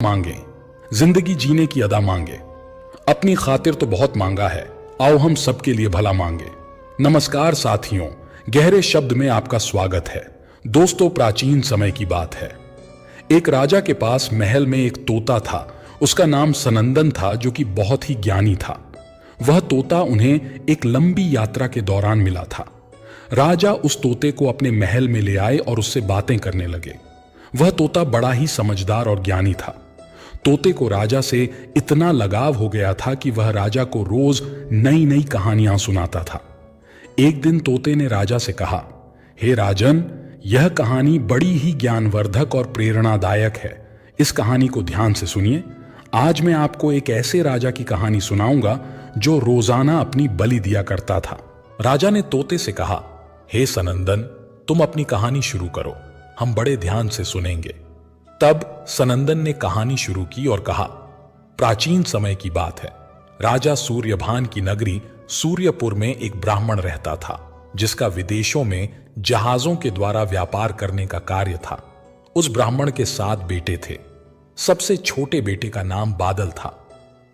मांगे, जिंदगी जीने की अदा मांगे। अपनी खातिर तो बहुत मांगा है, आओ हम सबके लिए भला मांगे। नमस्कार साथियों, गहरे शब्द में आपका स्वागत है। दोस्तों, प्राचीन समय की बात है। एक राजा के पास महल में एक तोता था। उसका नाम सनंदन था, जो कि बहुत ही ज्ञानी था। वह तोता उन्हें एक लंबी यात्रा के दौरान मिला था। राजा उस तोते को अपने महल में ले आए और उससे बातें करने लगे। वह तोता बड़ा ही समझदार और ज्ञानी था। तोते को राजा से इतना लगाव हो गया था कि वह राजा को रोज नई नई कहानियां सुनाता था। एक दिन तोते ने राजा से कहा, हे राजन, यह कहानी बड़ी ही ज्ञानवर्धक और प्रेरणादायक है। इस कहानी को ध्यान से सुनिए। आज मैं आपको एक ऐसे राजा की कहानी सुनाऊंगा जो रोजाना अपनी बलि दिया करता था। राजा ने तोते से कहा, हे सनंदन, तुम अपनी कहानी शुरू करो, हम बड़े ध्यान से सुनेंगे। तब सनंदन ने कहानी शुरू की और कहा, प्राचीन समय की बात है। राजा सूर्यभान की नगरी सूर्यपुर में एक ब्राह्मण रहता था, जिसका विदेशों में जहाजों के द्वारा व्यापार करने का कार्य था। उस ब्राह्मण के 7 बेटे थे। सबसे छोटे बेटे का नाम बादल था।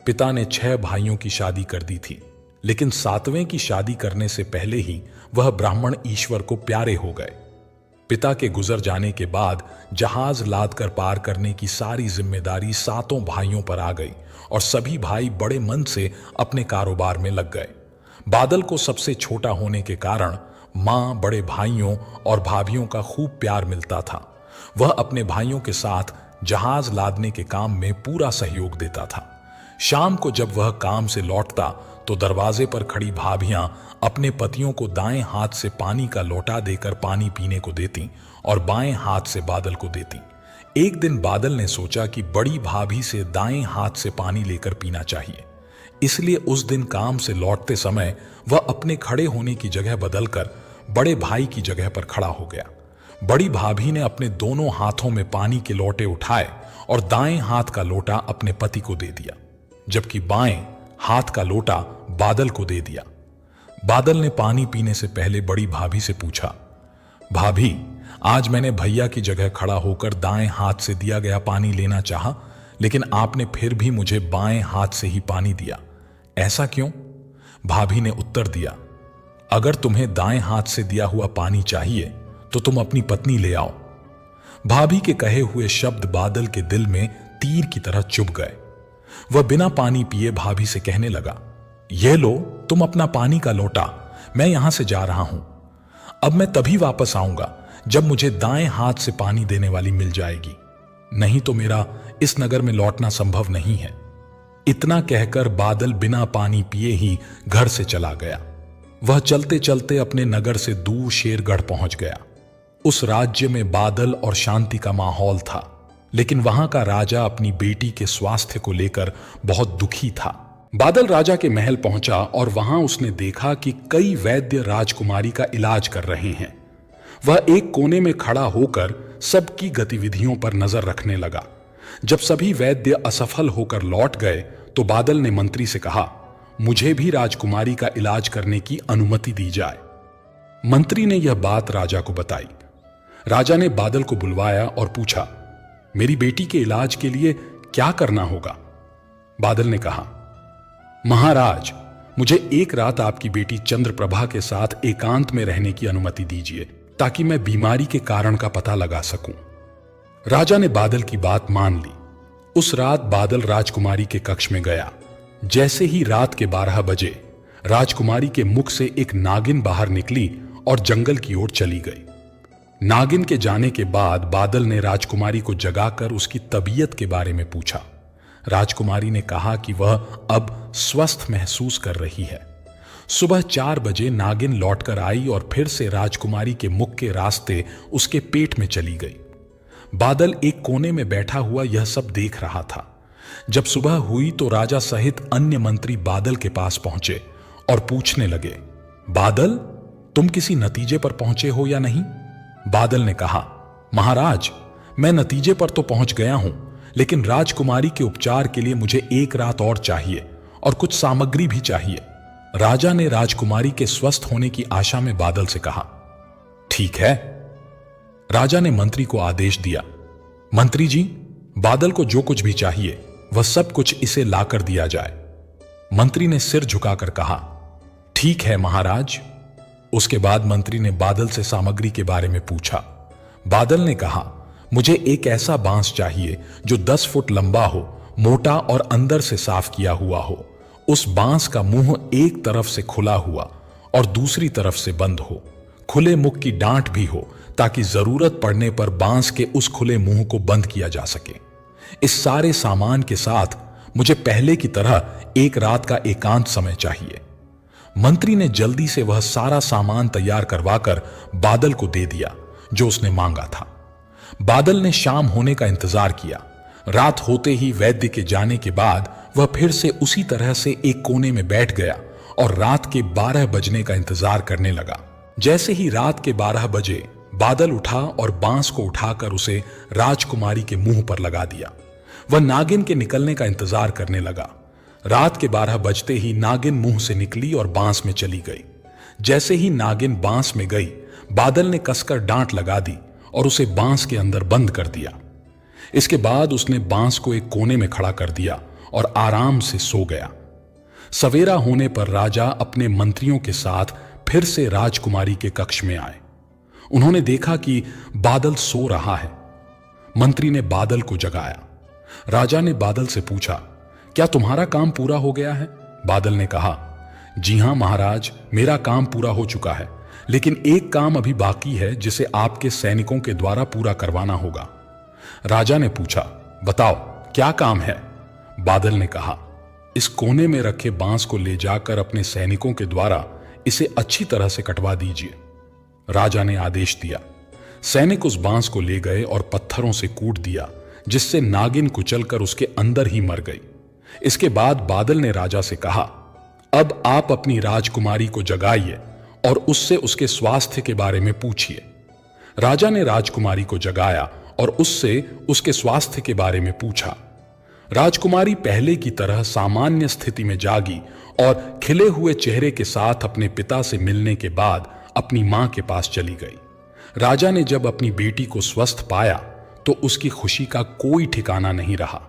पिता ने 6 भाइयों की शादी कर दी थी, लेकिन 7वें की शादी करने से पहले ही वह ब्राह्मण ईश्वर को प्यारे हो गए। पिता के गुजर जाने के बाद जहाज लाद कर पार करने की सारी जिम्मेदारी 7 भाइयों पर आ गई और सभी भाई बड़े मन से अपने कारोबार में लग गए। बादल को सबसे छोटा होने के कारण मां, बड़े भाइयों और भाभियों का खूब प्यार मिलता था। वह अपने भाइयों के साथ जहाज लादने के काम में पूरा सहयोग देता था। शाम को जब वह काम से लौटता तो दरवाजे पर खड़ी भाभियां अपने पतियों को दाएं हाथ से पानी का लोटा देकर पानी पीने को देती और बाएं हाथ से बादल को देती। एक दिन बादल ने सोचा कि बड़ी भाभी से दाएं हाथ से पानी लेकर पीना चाहिए, इसलिए उस दिन काम से लौटते समय वह अपने खड़े होने की जगह बदलकर बड़े भाई की जगह पर खड़ा हो गया। बड़ी भाभी ने अपने दोनों हाथों में पानी के लोटे उठाए और दाएं हाथ का लोटा अपने पति को दे दिया, जबकि बाएं हाथ का लोटा बादल को दे दिया। बादल ने पानी पीने से पहले बड़ी भाभी से पूछा, भाभी, आज मैंने भैया की जगह खड़ा होकर दाएं हाथ से दिया गया पानी लेना चाहा, लेकिन आपने फिर भी मुझे बाएं हाथ से ही पानी दिया, ऐसा क्यों? भाभी ने उत्तर दिया, अगर तुम्हें दाएं हाथ से दिया हुआ पानी चाहिए तो तुम अपनी पत्नी ले आओ। भाभी के कहे हुए शब्द बादल के दिल में तीर की तरह चुभ गए। वह बिना पानी पिए भाभी से कहने लगा, ये लो तुम अपना पानी का लोटा, मैं यहां से जा रहा हूं। अब मैं तभी वापस आऊंगा जब मुझे दाएं हाथ से पानी देने वाली मिल जाएगी, नहीं तो मेरा इस नगर में लौटना संभव नहीं है। इतना कहकर बादल बिना पानी पिए ही घर से चला गया। वह चलते चलते अपने नगर से दूर शेरगढ़ पहुंच गया। उस राज्य में बादल और शांति का माहौल था, लेकिन वहां का राजा अपनी बेटी के स्वास्थ्य को लेकर बहुत दुखी था। बादल राजा के महल पहुंचा और वहां उसने देखा कि कई वैद्य राजकुमारी का इलाज कर रहे हैं। वह एक कोने में खड़ा होकर सबकी गतिविधियों पर नजर रखने लगा। जब सभी वैद्य असफल होकर लौट गए तो बादल ने मंत्री से कहा, मुझे भी राजकुमारी का इलाज करने की अनुमति दी जाए। मंत्री ने यह बात राजा को बताई। राजा ने बादल को बुलवाया और पूछा, मेरी बेटी के इलाज के लिए क्या करना होगा? बादल ने कहा, महाराज, मुझे एक रात आपकी बेटी चंद्रप्रभा के साथ एकांत में रहने की अनुमति दीजिए, ताकि मैं बीमारी के कारण का पता लगा सकूं। राजा ने बादल की बात मान ली। उस रात बादल राजकुमारी के कक्ष में गया। जैसे ही रात के 12 बजे राजकुमारी के मुख से एक नागिन बाहर निकली और जंगल की ओर चली गई। नागिन के जाने के बाद बादल ने राजकुमारी को जगाकर उसकी तबीयत के बारे में पूछा। राजकुमारी ने कहा कि वह अब स्वस्थ महसूस कर रही है। सुबह 4 बजे नागिन लौटकर आई और फिर से राजकुमारी के मुख के रास्ते उसके पेट में चली गई। बादल एक कोने में बैठा हुआ यह सब देख रहा था। जब सुबह हुई तो राजा सहित अन्य मंत्री बादल के पास पहुंचे और पूछने लगे, बादल, तुम किसी नतीजे पर पहुंचे हो या नहीं? बादल ने कहा, महाराज, मैं नतीजे पर तो पहुंच गया हूं, लेकिन राजकुमारी के उपचार के लिए मुझे एक रात और चाहिए और कुछ सामग्री भी चाहिए। राजा ने राजकुमारी के स्वस्थ होने की आशा में बादल से कहा, ठीक है। राजा ने मंत्री को आदेश दिया, मंत्री जी, बादल को जो कुछ भी चाहिए वह सब कुछ इसे लाकर दिया जाए। मंत्री ने सिर झुकाकर कहा, ठीक है महाराज। उसके बाद मंत्री ने बादल से सामग्री के बारे में पूछा। बादल ने कहा, मुझे एक ऐसा बांस चाहिए जो 10 फुट लंबा हो, मोटा और अंदर से साफ किया हुआ हो। उस बांस का मुंह एक तरफ से खुला हुआ और दूसरी तरफ से बंद हो। खुले मुख की डांट भी हो ताकि जरूरत पड़ने पर बांस के उस खुले मुंह को बंद किया जा सके। इस सारे सामान के साथ मुझे पहले की तरह एक रात का एकांत समय चाहिए। मंत्री ने जल्दी से वह सारा सामान तैयार करवाकर बादल को दे दिया जो उसने मांगा था। बादल ने शाम होने का इंतजार किया। रात होते ही वैद्य के जाने के बाद वह फिर से उसी तरह से एक कोने में बैठ गया और रात के 12 बजने का इंतजार करने लगा। जैसे ही रात के 12 बजे बादल उठा और बांस को उठाकर उसे राजकुमारी के मुंह पर लगा दिया। वह नागिन के निकलने का इंतजार करने लगा। रात के 12 बजते ही नागिन मुंह से निकली और बांस में चली गई। जैसे ही नागिन बांस में गई, बादल ने कसकर डांट लगा दी और उसे बांस के अंदर बंद कर दिया। इसके बाद उसने बांस को एक कोने में खड़ा कर दिया और आराम से सो गया। सवेरा होने पर राजा अपने मंत्रियों के साथ फिर से राजकुमारी के कक्ष में आए। उन्होंने देखा कि बादल सो रहा है। मंत्री ने बादल को जगाया। राजा ने बादल से पूछा, क्या तुम्हारा काम पूरा हो गया है? बादल ने कहा, जी हां महाराज, मेरा काम पूरा हो चुका है, लेकिन एक काम अभी बाकी है जिसे आपके सैनिकों के द्वारा पूरा करवाना होगा। राजा ने पूछा, बताओ क्या काम है? बादल ने कहा, इस कोने में रखे बांस को ले जाकर अपने सैनिकों के द्वारा इसे अच्छी तरह से कटवा दीजिए। राजा ने आदेश दिया। सैनिक उस बांस को ले गए और पत्थरों से कूट दिया, जिससे नागिन कुचलकर उसके अंदर ही मर गई। इसके बाद बादल ने राजा से कहा, अब आप अपनी राजकुमारी को जगाइए और उससे उसके स्वास्थ्य के बारे में पूछिए। राजा ने राजकुमारी को जगाया और उससे उसके स्वास्थ्य के बारे में पूछा। राजकुमारी पहले की तरह सामान्य स्थिति में जागी और खिले हुए चेहरे के साथ अपने पिता से मिलने के बाद अपनी मां के पास चली गई। राजा ने जब अपनी बेटी को स्वस्थ पाया तो उसकी खुशी का कोई ठिकाना नहीं रहा।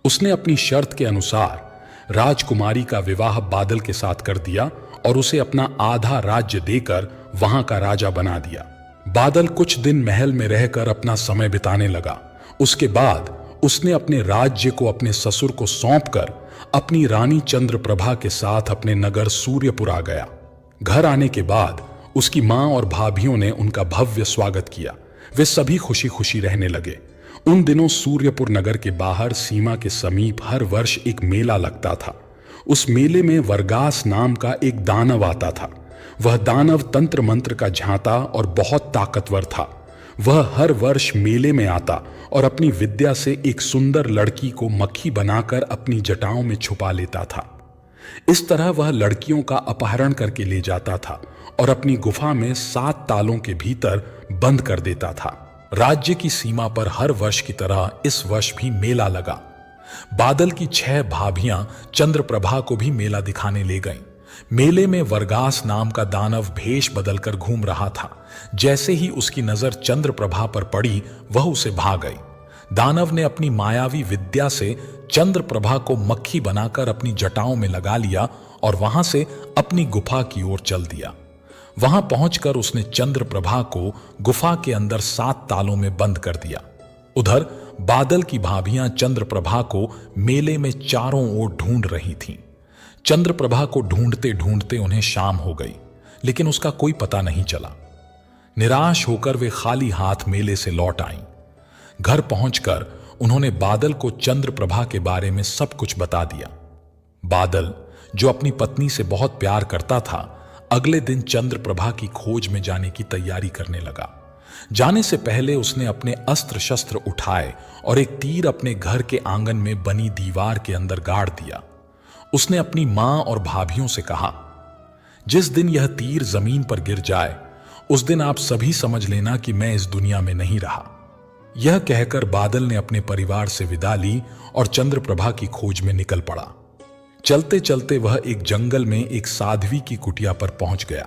उसने अपनी शर्त के अनुसार राजकुमारी का विवाह बादल के साथ कर दिया और उसे अपना आधा राज्य देकर वहां का राजा बना दिया। बादल कुछ दिन महल में रहकर अपना समय बिताने लगा। उसके बाद उसने अपने राज्य को अपने ससुर को सौंपकर अपनी रानी चंद्रप्रभा के साथ अपने नगर सूर्यपुर आ गया। घर आने के बाद उसकी मां और भाभियों ने उनका भव्य स्वागत किया। वे सभी खुशी खुशी रहने लगे। उन दिनों सूर्यपुर नगर के बाहर सीमा के समीप हर वर्ष एक मेला लगता था। उस मेले में वर्गास नाम का एक दानव आता था। वह दानव तंत्र मंत्र का झांता और बहुत ताकतवर था। वह हर वर्ष मेले में आता और अपनी विद्या से एक सुंदर लड़की को मक्खी बनाकर अपनी जटाओं में छुपा लेता था। इस तरह वह लड़कियों का अपहरण करके ले जाता था और अपनी गुफा में 7 तालों के भीतर बंद कर देता था। राज्य की सीमा पर हर वर्ष की तरह इस वर्ष भी मेला लगा। बादल की 6 भाभियां चंद्रप्रभा को भी मेला दिखाने ले गईं। मेले में वर्गास नाम का दानव भेष बदलकर घूम रहा था। जैसे ही उसकी नजर चंद्रप्रभा पर पड़ी, वह उसे भाग गई। दानव ने अपनी मायावी विद्या से चंद्रप्रभा को मक्खी बनाकर अपनी जटाओं में लगा लिया और वहां से अपनी गुफा की ओर चल दिया। वहां पहुंचकर उसने चंद्रप्रभा को गुफा के अंदर 7 तालों में बंद कर दिया। उधर बादल की भाभियां चंद्रप्रभा को मेले में चारों ओर ढूंढ रही थीं। चंद्रप्रभा को ढूंढते ढूंढते उन्हें शाम हो गई, लेकिन उसका कोई पता नहीं चला। निराश होकर वे खाली हाथ मेले से लौट आईं। घर पहुंचकर उन्होंने बादल को चंद्रप्रभा के बारे में सब कुछ बता दिया। बादल, जो अपनी पत्नी से बहुत प्यार करता था, अगले दिन चंद्रप्रभा की खोज में जाने की तैयारी करने लगा। जाने से पहले उसने अपने अस्त्र शस्त्र उठाए और एक तीर अपने घर के आंगन में बनी दीवार के अंदर गाड़ दिया। उसने अपनी मां और भाभियों से कहा, जिस दिन यह तीर जमीन पर गिर जाए उस दिन आप सभी समझ लेना कि मैं इस दुनिया में नहीं रहा। यह कहकर बादल ने अपने परिवार से विदा ली और चंद्रप्रभा की खोज में निकल पड़ा। चलते चलते वह एक जंगल में एक साध्वी की कुटिया पर पहुंच गया।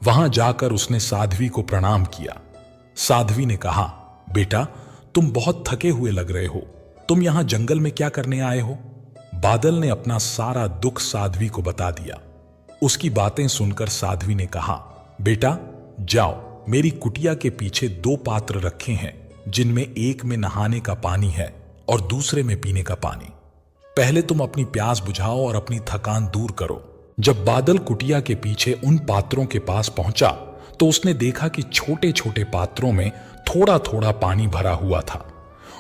वहां जाकर उसने साध्वी को प्रणाम किया। साध्वी ने कहा, बेटा तुम बहुत थके हुए लग रहे हो, तुम यहां जंगल में क्या करने आए हो? बादल ने अपना सारा दुख साध्वी को बता दिया। उसकी बातें सुनकर साध्वी ने कहा, बेटा जाओ, मेरी कुटिया के पीछे 2 पात्र रखे हैं, जिनमें एक में नहाने का पानी है और दूसरे में पीने का पानी। पहले तुम अपनी प्यास बुझाओ और अपनी थकान दूर करो। जब बादल कुटिया के पीछे उन पात्रों के पास पहुंचा तो उसने देखा कि छोटे छोटे पात्रों में थोड़ा थोड़ा पानी भरा हुआ था।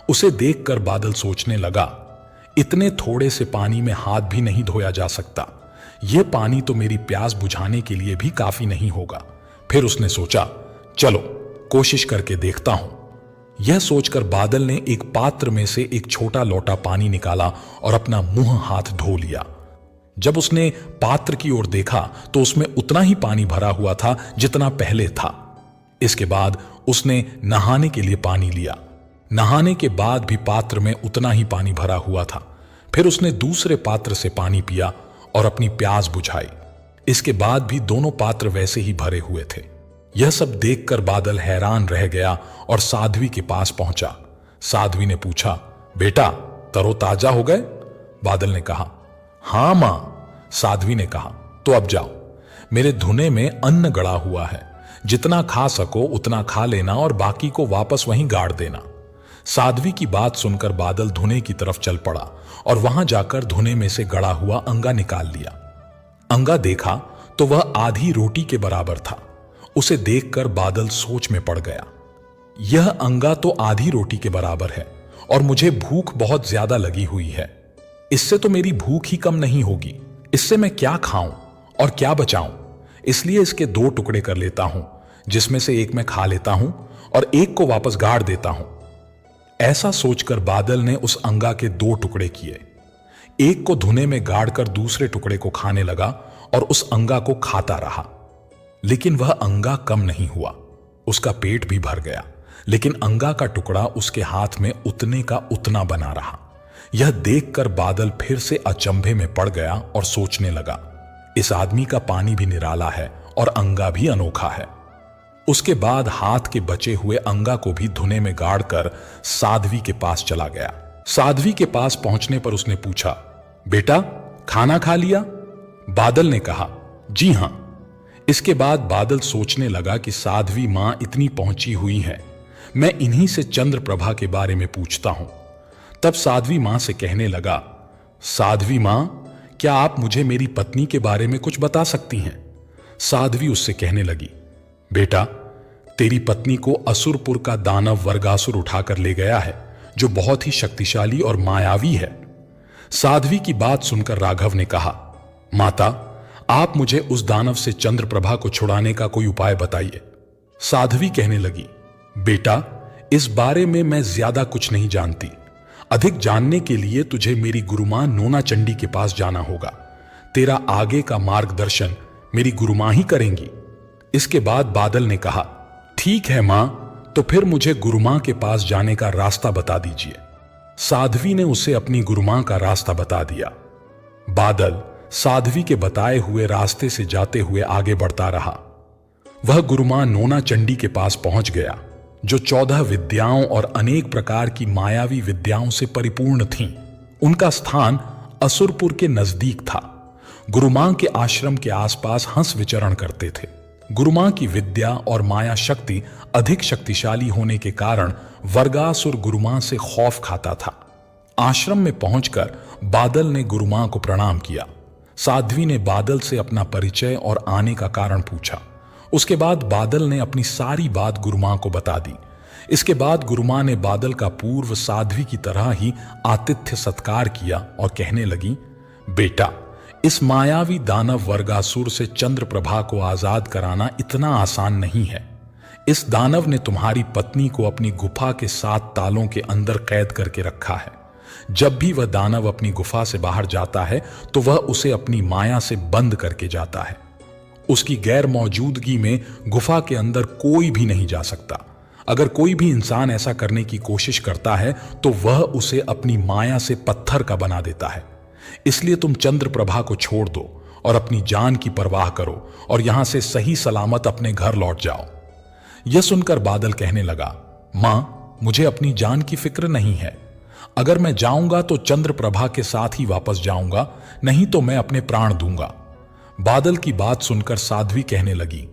उसे देखकर बादल सोचने लगा, इतने थोड़े से पानी में हाथ भी नहीं धोया जा सकता। यह पानी तो मेरी प्यास बुझाने के लिए भी काफी नहीं होगा। फिर उसने सोचा, चलो कोशिश करके देखता हूं। यह सोचकर बादल ने एक पात्र में से एक छोटा लोटा पानी निकाला और अपना मुंह हाथ धो लिया। जब उसने पात्र की ओर देखा तो उसमें उतना ही पानी भरा हुआ था जितना पहले था। इसके बाद उसने नहाने के लिए पानी लिया। नहाने के बाद भी पात्र में उतना ही पानी भरा हुआ था। फिर उसने दूसरे पात्र से पानी पिया और अपनी प्यास बुझाई। इसके बाद भी दोनों पात्र वैसे ही भरे हुए थे। यह सब देखकर बादल हैरान रह गया और साध्वी के पास पहुंचा। साध्वी ने पूछा, बेटा तरोताजा हो गए? बादल ने कहा, हां मां। साध्वी ने कहा, तो अब जाओ, मेरे धुने में अन्न गड़ा हुआ है, जितना खा सको उतना खा लेना और बाकी को वापस वहीं गाड़ देना। साध्वी की बात सुनकर बादल धुने की तरफ चल पड़ा और वहां जाकर धुने में से गड़ा हुआ अंगा निकाल लिया। अंगा देखा तो वह आधी रोटी के बराबर था। उसे देखकर बादल सोच में पड़ गया, यह अंगा तो आधी रोटी के बराबर है और मुझे भूख बहुत ज्यादा लगी हुई है। इससे तो मेरी भूख ही कम नहीं होगी। इससे मैं क्या खाऊं और क्या बचाऊं? इसलिए इसके 2 टुकड़े कर लेता हूं, जिसमें से एक मैं खा लेता हूं और एक को वापस गाड़ देता हूं। ऐसा सोचकर बादल ने उस अंगा के 2 टुकड़े किए। एक को धुने में गाड़कर दूसरे टुकड़े को खाने लगा और उस अंगा को खाता रहा। लेकिन वह अंगा कम नहीं हुआ, उसका पेट भी भर गया, लेकिन अंगा का टुकड़ा उसके हाथ में उतने का उतना बना रहा। यह देखकर बादल फिर से अचंभे में पड़ गया और सोचने लगा, इस आदमी का पानी भी निराला है और अंगा भी अनोखा है। उसके बाद हाथ के बचे हुए अंगा को भी धुने में गाड़कर साध्वी के पास चला गया। साध्वी के पास पहुंचने पर उसने पूछा, बेटा खाना खा लिया? बादल ने कहा, जी हां। इसके बाद बादल सोचने लगा कि साध्वी मां इतनी पहुंची हुई है, मैं इन्हीं से चंद्र प्रभा के बारे में पूछता हूं। तब साध्वी मां से कहने लगा, साध्वी मां, क्या आप मुझे मेरी पत्नी के बारे में कुछ बता सकती हैं? साध्वी उससे कहने लगी, बेटा तेरी पत्नी को असुरपुर का दानव वर्गासुर उठाकर ले गया है, जो बहुत ही शक्तिशाली और मायावी है। साध्वी की बात सुनकर राघव ने कहा, माता आप मुझे उस दानव से चंद्रप्रभा को छुड़ाने का कोई उपाय बताइए। साध्वी कहने लगी, बेटा इस बारे में मैं ज्यादा कुछ नहीं जानती। अधिक जानने के लिए तुझे मेरी गुरुमां नोना चंडी के पास जाना होगा। तेरा आगे का मार्गदर्शन मेरी गुरुमां ही करेंगी। इसके बाद बादल ने कहा, ठीक है मां, तो फिर मुझे गुरुमां के पास जाने का रास्ता बता दीजिए। साध्वी ने उसे अपनी गुरुमां का रास्ता बता दिया। बादल साध्वी के बताए हुए रास्ते से जाते हुए आगे बढ़ता रहा। वह गुरुमां नोना चंडी के पास पहुंच गया, जो 14 विद्याओं और अनेक प्रकार की मायावी विद्याओं से परिपूर्ण थीं। उनका स्थान असुरपुर के नजदीक था। गुरुमां के आश्रम के आसपास हंस विचरण करते थे। गुरुमां की विद्या और माया शक्ति अधिक शक्तिशाली होने के कारण वर्गासुर गुरुमां से खौफ खाता था। आश्रम में पहुंचकर बादल ने गुरुमां को प्रणाम किया। साध्वी ने बादल से अपना परिचय और आने का कारण पूछा। उसके बाद बादल ने अपनी सारी बात गुरुमां को बता दी। इसके बाद गुरुमां ने बादल का पूर्व साध्वी की तरह ही आतिथ्य सत्कार किया और कहने लगी, बेटा इस मायावी दानव वर्गासुर से चंद्रप्रभा को आजाद कराना इतना आसान नहीं है। इस दानव ने तुम्हारी पत्नी को अपनी गुफा के 7 तालों के अंदर कैद करके रखा है। जब भी वह दानव अपनी गुफा से बाहर जाता है तो वह उसे अपनी माया से बंद करके जाता है। उसकी गैर मौजूदगी में गुफा के अंदर कोई भी नहीं जा सकता। अगर कोई भी इंसान ऐसा करने की कोशिश करता है तो वह उसे अपनी माया से पत्थर का बना देता है। इसलिए तुम चंद्रप्रभा को छोड़ दो और अपनी जान की परवाह करो और यहां से सही सलामत अपने घर लौट जाओ। यह सुनकर बादल कहने लगा, मां मुझे अपनी जान की फिक्र नहीं है। अगर मैं जाऊंगा तो चंद्रप्रभा के साथ ही वापस जाऊंगा, नहीं तो मैं अपने प्राण दूंगा। बादल की बात सुनकर साध्वी कहने लगी,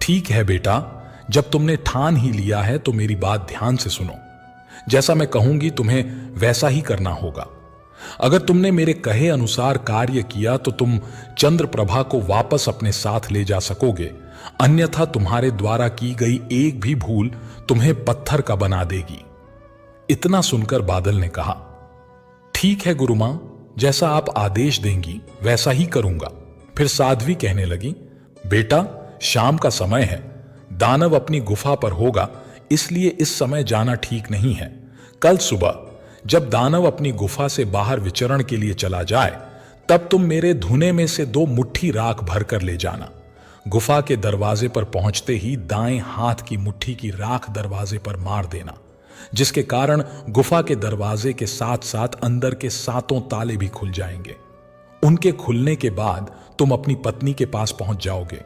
ठीक है बेटा, जब तुमने ठान ही लिया है तो मेरी बात ध्यान से सुनो। जैसा मैं कहूंगी तुम्हें वैसा ही करना होगा। अगर तुमने मेरे कहे अनुसार कार्य किया तो तुम चंद्रप्रभा को वापस अपने साथ ले जा सकोगे, अन्यथा तुम्हारे द्वारा की गई एक भी भूल तुम्हें पत्थर का बना देगी। इतना सुनकर बादल ने कहा, ठीक है गुरु मां, जैसा आप आदेश देंगी वैसा ही करूंगा। फिर साध्वी कहने लगी, बेटा शाम का समय है, दानव अपनी गुफा पर होगा, इसलिए इस समय जाना ठीक नहीं है। कल सुबह जब दानव अपनी गुफा से बाहर विचरण के लिए चला जाए, तब तुम मेरे धुने में से 2 मुट्ठी राख भरकर ले जाना। गुफा के दरवाजे पर पहुंचते ही दाएं हाथ की मुट्ठी की राख दरवाजे पर मार देना, जिसके कारण गुफा के दरवाजे के साथ साथ अंदर के 7 ताले भी खुल जाएंगे। उनके खुलने के बाद तुम अपनी पत्नी के पास पहुंच जाओगे,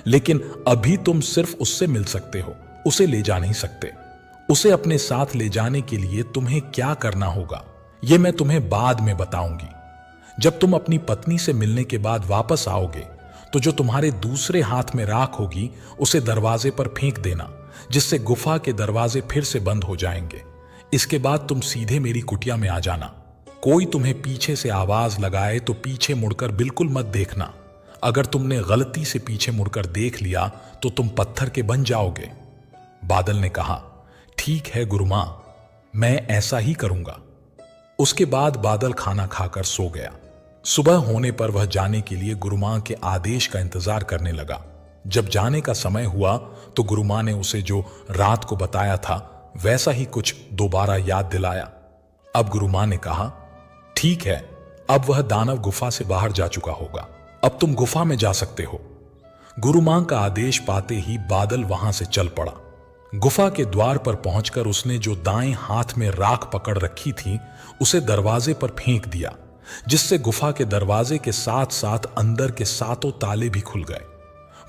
लेकिन अभी तुम सिर्फ उससे मिल सकते हो, उसे ले जा नहीं सकते। उसे अपने साथ ले जाने के लिए तुम्हें क्या करना होगा यह मैं तुम्हें बाद में बताऊंगी। जब तुम अपनी पत्नी से मिलने के बाद वापस आओगे तो जो तुम्हारे दूसरे हाथ में राख होगी उसे दरवाजे पर फेंक देना, जिससे गुफा के दरवाजे फिर से बंद हो जाएंगे। इसके बाद तुम सीधे मेरी कुटिया में आ जाना। कोई तुम्हें पीछे से आवाज लगाए तो पीछे मुड़कर बिल्कुल मत देखना। अगर तुमने गलती से पीछे मुड़कर देख लिया तो तुम पत्थर के बन जाओगे। बादल ने कहा, ठीक है गुरु मां, मैं ऐसा ही करूंगा। उसके बाद बादल खाना खाकर सो गया। सुबह होने पर वह जाने के लिए गुरु मां के आदेश का इंतजार करने लगा। जब जाने का समय हुआ तो गुरु मां ने उसे जो रात को बताया था वैसा ही कुछ दोबारा याद दिलाया। अब गुरु मां ने कहा, ठीक है, अब वह दानव गुफा से बाहर जा चुका होगा, अब तुम गुफा में जा सकते हो। गुरु मां का आदेश पाते ही बादल वहां से चल पड़ा। गुफा के द्वार पर पहुंचकर उसने जो दाएं हाथ में राख पकड़ रखी थी उसे दरवाजे पर फेंक दिया, जिससे गुफा के दरवाजे के साथ साथ अंदर के 7 ताले भी खुल गए।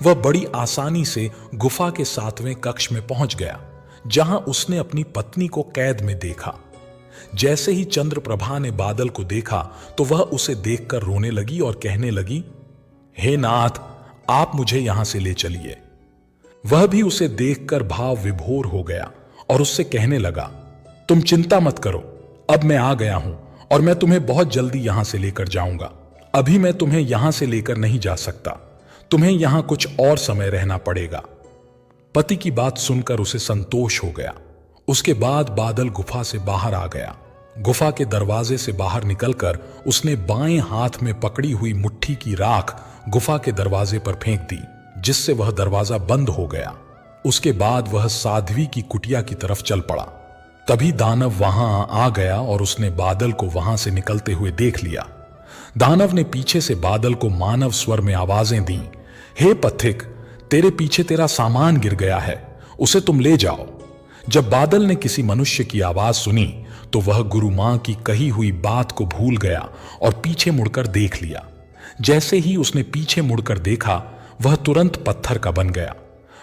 वह बड़ी आसानी से गुफा के 7वें कक्ष में पहुंच गया, जहां उसने अपनी पत्नी को कैद में देखा। जैसे ही चंद्रप्रभा ने बादल को देखा तो वह उसे देखकर रोने लगी और कहने लगी, हे नाथ, आप मुझे यहां से ले चलिए। वह भी उसे देखकर भाव विभोर हो गया और उससे कहने लगा, तुम चिंता मत करो, अब मैं आ गया हूं और मैं तुम्हें बहुत जल्दी यहां से लेकर जाऊंगा। अभी मैं तुम्हें यहां से लेकर नहीं जा सकता, तुम्हें यहां कुछ और समय रहना पड़ेगा। पति की बात सुनकर उसे संतोष हो गया। उसके बाद बादल गुफा से बाहर आ गया। गुफा के दरवाजे से बाहर निकलकर उसने बाएं हाथ में पकड़ी हुई मुट्ठी की राख गुफा के दरवाजे पर फेंक दी, जिससे वह दरवाजा बंद हो गया। उसके बाद वह साध्वी की कुटिया की तरफ चल पड़ा। तभी दानव वहां आ गया और उसने बादल को वहां से निकलते हुए देख लिया। दानव ने पीछे से बादल को मानव स्वर में आवाजें दी, हे पथिक, तेरे पीछे तेरा सामान गिर गया है, उसे तुम ले जाओ। जब बादल ने किसी मनुष्य की आवाज सुनी तो वह गुरु मां की कही हुई बात को भूल गया और पीछे मुड़कर देख लिया। जैसे ही उसने पीछे मुड़कर देखा वह तुरंत पत्थर का बन गया।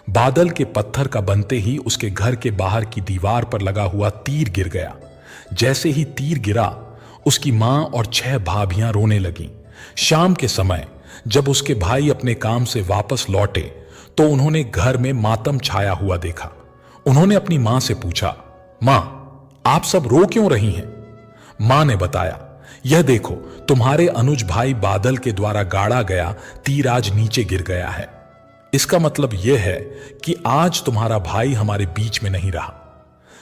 बादल के पत्थर का बनते ही उसके घर के बाहर की दीवार पर लगा हुआ तीर गिर गया। जैसे ही तीर गिरा उसकी मां और 6 भाभियां रोने लगीं। शाम के समय जब उसके भाई अपने काम से वापस लौटे तो उन्होंने घर में मातम छाया हुआ देखा। उन्होंने अपनी मां से पूछा, मां, आप सब रो क्यों रही हैं? मां ने बताया, यह देखो, तुम्हारे अनुज भाई बादल के द्वारा गाड़ा गया तीर आज नीचे गिर गया है। इसका मतलब यह है कि आज तुम्हारा भाई हमारे बीच में नहीं रहा।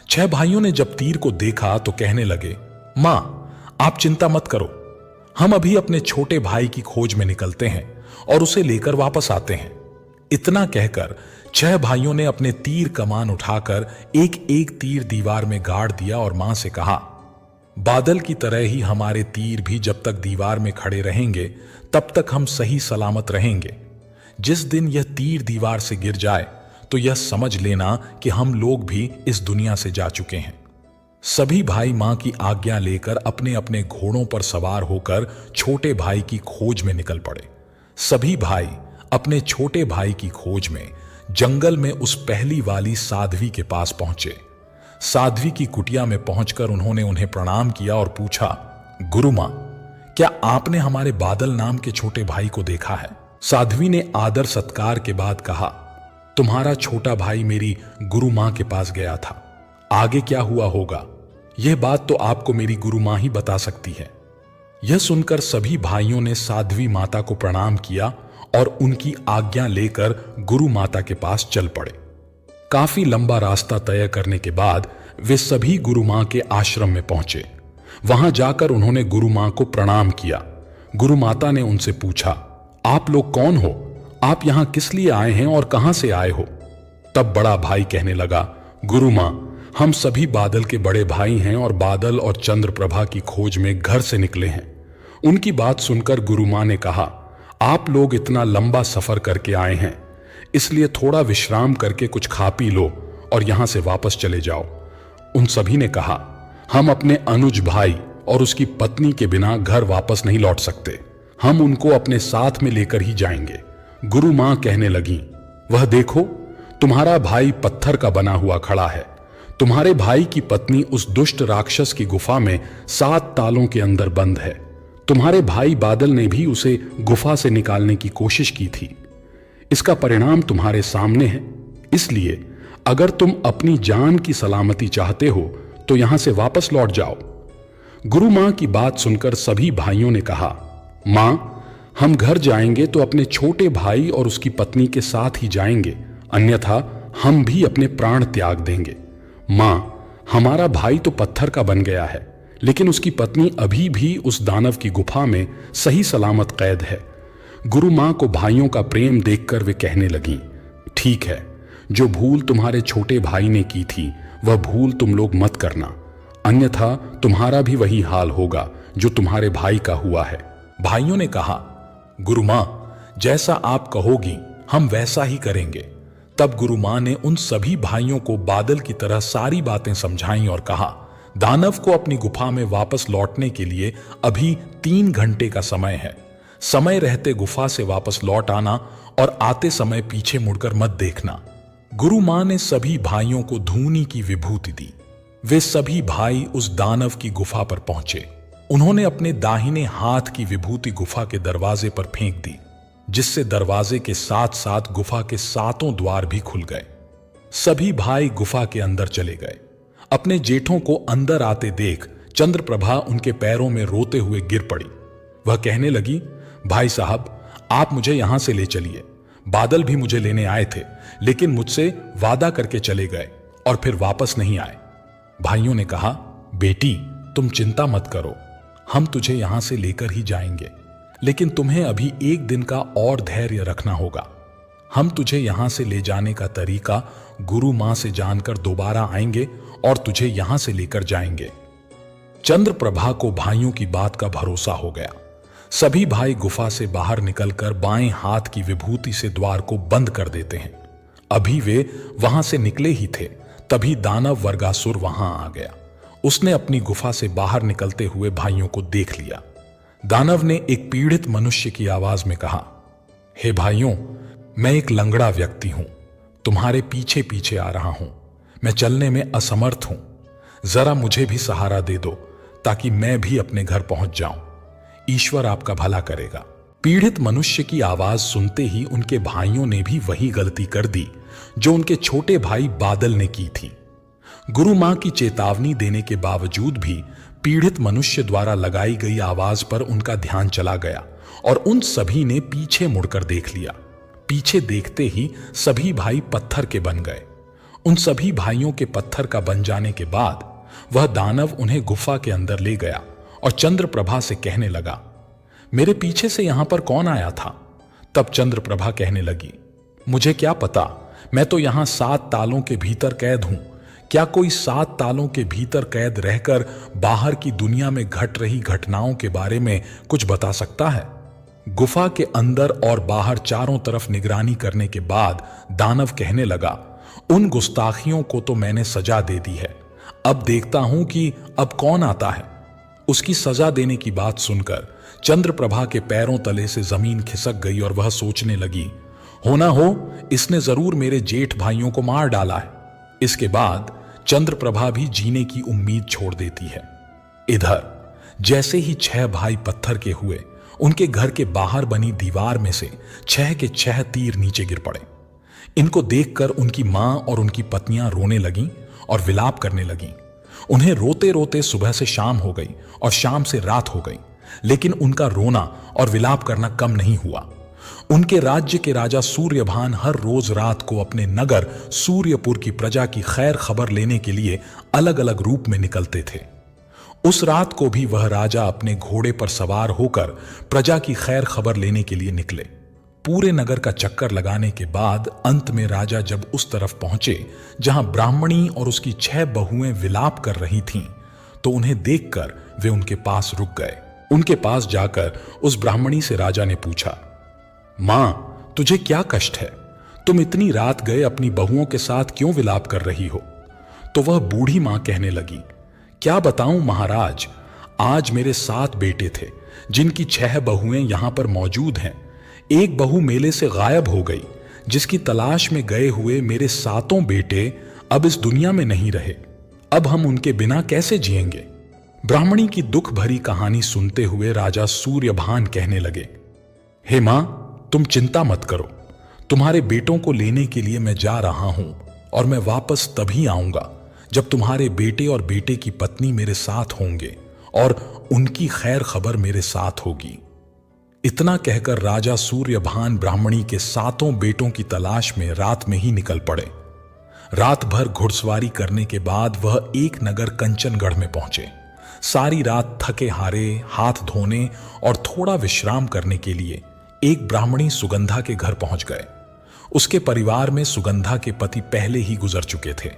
6 भाइयों ने जब तीर को देखा तो कहने लगे, मां, आप चिंता मत करो, हम अभी अपने छोटे भाई की खोज में निकलते हैं और उसे लेकर वापस आते हैं। इतना कहकर 6 भाइयों ने अपने तीर कमान उठाकर एक एक तीर दीवार में गाड़ दिया और मां से कहा, बादल की तरह ही हमारे तीर भी जब तक दीवार में खड़े रहेंगे तब तक हम सही सलामत रहेंगे। जिस दिन यह तीर दीवार से गिर जाए तो यह समझ लेना कि हम लोग भी इस दुनिया से जा चुके हैं। सभी भाई मां की आज्ञा लेकर अपने अपने घोड़ों पर सवार होकर छोटे भाई की खोज में निकल पड़े। सभी भाई अपने छोटे भाई की खोज में जंगल में उस पहली वाली साध्वी के पास पहुंचे। साध्वी की कुटिया में पहुंचकर उन्होंने उन्हें प्रणाम किया और पूछा, गुरु मां, क्या आपने हमारे बादल नाम के छोटे भाई को देखा है? साध्वी ने आदर सत्कार के बाद कहा, तुम्हारा छोटा भाई मेरी गुरु मां के पास गया था। आगे क्या हुआ होगा, यह बात तो आपको मेरी गुरु मां ही बता सकती है। यह सुनकर सभी भाइयों ने साध्वी माता को प्रणाम किया और उनकी आज्ञा लेकर गुरु माता के पास चल पड़े। काफी लंबा रास्ता तय करने के बाद वे सभी गुरु मां के आश्रम में पहुंचे। वहां जाकर उन्होंने गुरु मां को प्रणाम किया। गुरु माता ने उनसे पूछा, आप लोग कौन हो? आप यहां किस लिए आए हैं और कहां से आए हो? तब बड़ा भाई कहने लगा, गुरु मां, हम सभी बादल के बड़े भाई हैं और बादल और चंद्रप्रभा की खोज में घर से निकले हैं। उनकी बात सुनकर गुरु मां ने कहा, आप लोग इतना लंबा सफर करके आए हैं, इसलिए थोड़ा विश्राम करके कुछ खा पी लो और यहां से वापस चले जाओ। उन सभी ने कहा, हम अपने अनुज भाई और उसकी पत्नी के बिना घर वापस नहीं लौट सकते, हम उनको अपने साथ में लेकर ही जाएंगे। गुरु मां कहने लगी, वह देखो, तुम्हारा भाई पत्थर का बना हुआ खड़ा है। तुम्हारे भाई की पत्नी उस दुष्ट राक्षस की गुफा में 7 तालों के अंदर बंद है। तुम्हारे भाई बादल ने भी उसे गुफा से निकालने की कोशिश की थी। इसका परिणाम तुम्हारे सामने है। इसलिए अगर तुम अपनी जान की सलामती चाहते हो तो यहां से वापस लौट जाओ। गुरु मां की बात सुनकर सभी भाइयों ने कहा, मां, हम घर जाएंगे तो अपने छोटे भाई और उसकी पत्नी के साथ ही जाएंगे, अन्यथा हम भी अपने प्राण त्याग देंगे। मां, हमारा भाई तो पत्थर का बन गया है, लेकिन उसकी पत्नी अभी भी उस दानव की गुफा में सही सलामत कैद है। गुरु मां को भाइयों का प्रेम देखकर वे कहने लगीं, ठीक है, जो भूल तुम्हारे छोटे भाई ने की थी वह भूल तुम लोग मत करना, अन्यथा तुम्हारा भी वही हाल होगा जो तुम्हारे भाई का हुआ है। भाइयों ने कहा, गुरु मां, जैसा आप कहोगी हम वैसा ही करेंगे। तब गुरु मां ने उन सभी भाइयों को बादल की तरह सारी बातें समझाईं और कहा, दानव को अपनी गुफा में वापस लौटने के लिए अभी 3 घंटे का समय है। समय रहते गुफा से वापस लौट आना और आते समय पीछे मुड़कर मत देखना। गुरु मां ने सभी भाइयों को धूनी की विभूति दी। वे सभी भाई उस दानव की गुफा पर पहुंचे। उन्होंने अपने दाहिने हाथ की विभूति गुफा के दरवाजे पर फेंक दी, जिससे दरवाजे के साथ साथ गुफा के 7 द्वार भी खुल गए। सभी भाई गुफा के अंदर चले गए। अपने जेठों को अंदर आते देख चंद्रप्रभा उनके पैरों में रोते हुए गिर पड़ी। वह कहने लगी, भाई साहब, आप मुझे यहां से ले चलिए। बादल भी मुझे लेने आए थे, लेकिन मुझसे वादा करके चले गए और फिर वापस नहीं आए। भाइयों ने कहा, बेटी, तुम चिंता मत करो, हम तुझे यहां से लेकर ही जाएंगे, लेकिन तुम्हें अभी 1 दिन का और धैर्य रखना होगा। हम तुझे यहां से ले जाने का तरीका गुरु मां से जानकर दोबारा आएंगे और तुझे यहां से लेकर जाएंगे। चंद्रप्रभा को भाइयों की बात का भरोसा हो गया। सभी भाई गुफा से बाहर निकलकर बाएं हाथ की विभूति से द्वार को बंद कर देते हैं। अभी वे वहां से निकले ही थे, तभी दानव वर्गासुर वहां आ गया। उसने अपनी गुफा से बाहर निकलते हुए भाइयों को देख लिया। दानव ने एक पीड़ित मनुष्य की आवाज में कहा, हे भाइयों, मैं एक लंगड़ा व्यक्ति हूं, तुम्हारे पीछे पीछे आ रहा हूं। मैं चलने में असमर्थ हूं, जरा मुझे भी सहारा दे दो ताकि मैं भी अपने घर पहुंच जाऊं। ईश्वर आपका भला करेगा। पीड़ित मनुष्य की आवाज सुनते ही उनके भाइयों ने भी वही गलती कर दी जो उनके छोटे भाई बादल ने की थी। गुरु मां की चेतावनी देने के बावजूद भी पीड़ित मनुष्य द्वारा लगाई गई आवाज पर उनका ध्यान चला गया और उन सभी ने पीछे मुड़कर देख लिया। पीछे देखते ही सभी भाई पत्थर के बन गए। उन सभी भाइयों के पत्थर का बन जाने के बाद वह दानव उन्हें गुफा के अंदर ले गया और चंद्रप्रभा से कहने लगा, मेरे पीछे से यहां पर कौन आया था? तब चंद्रप्रभा कहने लगी, मुझे क्या पता, मैं तो यहां 7 तालों के भीतर कैद हूं। क्या कोई 7 तालों के भीतर कैद रहकर बाहर की दुनिया में घट रही घटनाओं के बारे में कुछ बता सकता है? गुफा के अंदर और बाहर चारों तरफ निगरानी करने के बाद दानव कहने लगा, उन गुस्ताखियों को तो मैंने सजा दे दी है, अब देखता हूं कि अब कौन आता है। उसकी सजा देने की बात सुनकर चंद्रप्रभा के पैरों तले से जमीन खिसक गई और वह सोचने लगी, हो ना हो इसने जरूर मेरे जेठ भाइयों को मार डाला है। इसके बाद चंद्रप्रभा भी जीने की उम्मीद छोड़ देती है। इधर जैसे ही 6 भाई पत्थर के हुए, उनके घर के बाहर बनी दीवार में से 6 के 6 तीर नीचे गिर पड़े। इनको देखकर उनकी मां और उनकी पत्नियां रोने लगीं और विलाप करने लगीं। उन्हें रोते रोते सुबह से शाम हो गई और शाम से रात हो गई, लेकिन उनका रोना और विलाप करना कम नहीं हुआ। उनके राज्य के राजा सूर्यभान हर रोज रात को अपने नगर सूर्यपुर की प्रजा की खैर खबर लेने के लिए अलग अलग रूप में निकलते थे। उस रात को भी वह राजा अपने घोड़े पर सवार होकर प्रजा की खैर खबर लेने के लिए निकले। पूरे नगर का चक्कर लगाने के बाद अंत में राजा जब उस तरफ पहुंचे जहां ब्राह्मणी और उसकी 6 बहुएं विलाप कर रही थीं, तो उन्हें देखकर वे उनके पास रुक गए। उनके पास जाकर उस ब्राह्मणी से राजा ने पूछा, मां, तुझे क्या कष्ट है? तुम इतनी रात गए अपनी बहुओं के साथ क्यों विलाप कर रही हो? तो वह बूढ़ी मां कहने लगी, क्या बताऊं महाराज, आज मेरे 7 बेटे थे जिनकी 6 बहुएं यहां पर मौजूद हैं। एक बहू मेले से गायब हो गई, जिसकी तलाश में गए हुए मेरे 7 बेटे अब इस दुनिया में नहीं रहे। अब हम उनके बिना कैसे जिएंगे? ब्राह्मणी की दुख भरी कहानी सुनते हुए राजा सूर्यभान कहने लगे, हे मां, तुम चिंता मत करो। तुम्हारे बेटों को लेने के लिए मैं जा रहा हूं और मैं वापस तभी आऊंगा जब तुम्हारे बेटे और बेटे की पत्नी मेरे साथ होंगे और उनकी खैर खबर मेरे साथ होगी। इतना कहकर राजा सूर्यभान ब्राह्मणी के 7 बेटों की तलाश में रात में ही निकल पड़े। रात भर घुड़सवारी करने के बाद वह एक नगर कंचनगढ़ में पहुंचे। सारी रात थके हारे हाथ धोने और थोड़ा विश्राम करने के लिए एक ब्राह्मणी सुगंधा के घर पहुंच गए। उसके परिवार में सुगंधा के पति पहले ही गुजर चुके थे।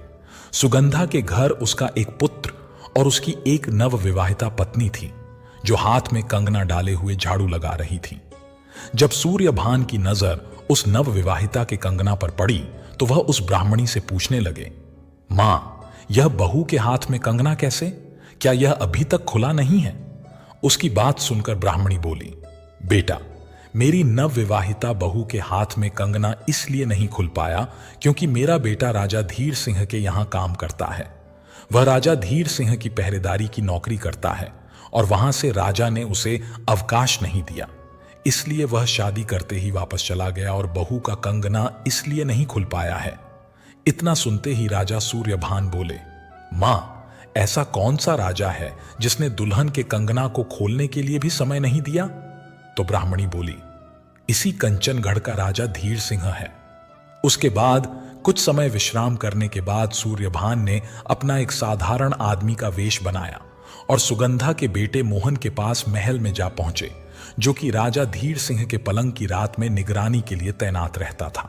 सुगंधा के घर उसका एक पुत्र और उसकी एक नवविवाहिता पत्नी थी, जो हाथ में कंगना डाले हुए झाड़ू लगा रही थी। जब सूर्यभान की नजर उस नवविवाहिता के कंगना पर पड़ी तो वह उस ब्राह्मणी से पूछने लगे, मां, यह बहू के हाथ में कंगना कैसे? क्या यह अभी तक खुला नहीं है? उसकी बात सुनकर ब्राह्मणी बोली, बेटा, मेरी नवविवाहिता बहू के हाथ में कंगना इसलिए नहीं खुल पाया क्योंकि मेरा बेटा राजा धीर सिंह के यहां काम करता है। वह राजा धीर सिंह की पहरेदारी की नौकरी करता है और वहां से राजा ने उसे अवकाश नहीं दिया, इसलिए वह शादी करते ही वापस चला गया और बहू का कंगना इसलिए नहीं खुल पाया है। इतना सुनते ही राजा सूर्यभान बोले, मां, ऐसा कौन सा राजा है जिसने दुल्हन के कंगना को खोलने के लिए भी समय नहीं दिया? तो ब्राह्मणी बोली, इसी कंचनगढ़ का राजा धीर सिंह है। उसके बाद कुछ समय विश्राम करने के बाद सूर्यभान ने अपना एक साधारण आदमी का वेश बनाया और सुगंधा के बेटे मोहन के पास महल में जा पहुंचे, जो कि राजा धीर सिंह के पलंग की रात में निगरानी के लिए तैनात रहता था।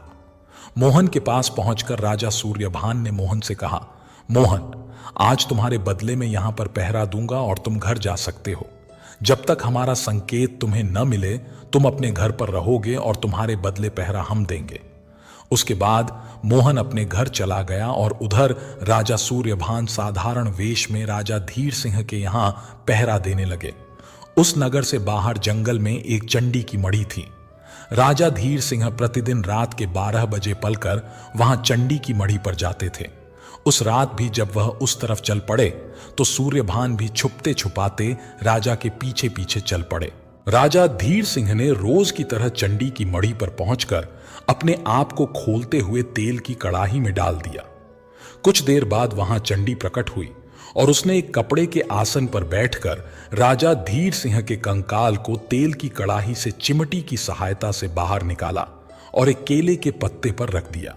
मोहन के पास पहुंचकर राजा सूर्यभान ने मोहन से कहा, मोहन, आज तुम्हारे बदले में यहां पर पहरा दूंगा और तुम घर जा सकते हो। जब तक हमारा संकेत तुम्हें न मिले तुम अपने घर पर रहोगे और तुम्हारे बदले पहरा हम देंगे। उसके बाद मोहन अपने घर चला गया और उधर राजा सूर्यभान साधारण वेश में राजा धीर सिंह के यहां पहरा देने लगे। उस नगर से बाहर जंगल में एक चंडी की मढ़ी थी। राजा धीर सिंह प्रतिदिन रात के 12 बजे पलकर वहां चंडी की मढ़ी पर जाते थे। उस रात भी जब वह उस तरफ चल पड़े तो सूर्यभान भी छुपते छुपाते राजा के पीछे पीछे चल पड़े। राजा धीर सिंह ने रोज की तरह चंडी की मढ़ी पर पहुंचकर अपने आप को खोलते हुए तेल की कड़ाही में डाल दिया। कुछ देर बाद वहां चंडी प्रकट हुई और उसने एक कपड़े के आसन पर बैठकर राजा धीर सिंह के कंकाल को तेल की कड़ाही से चिमटी की सहायता से बाहर निकाला और एक केले के पत्ते पर रख दिया।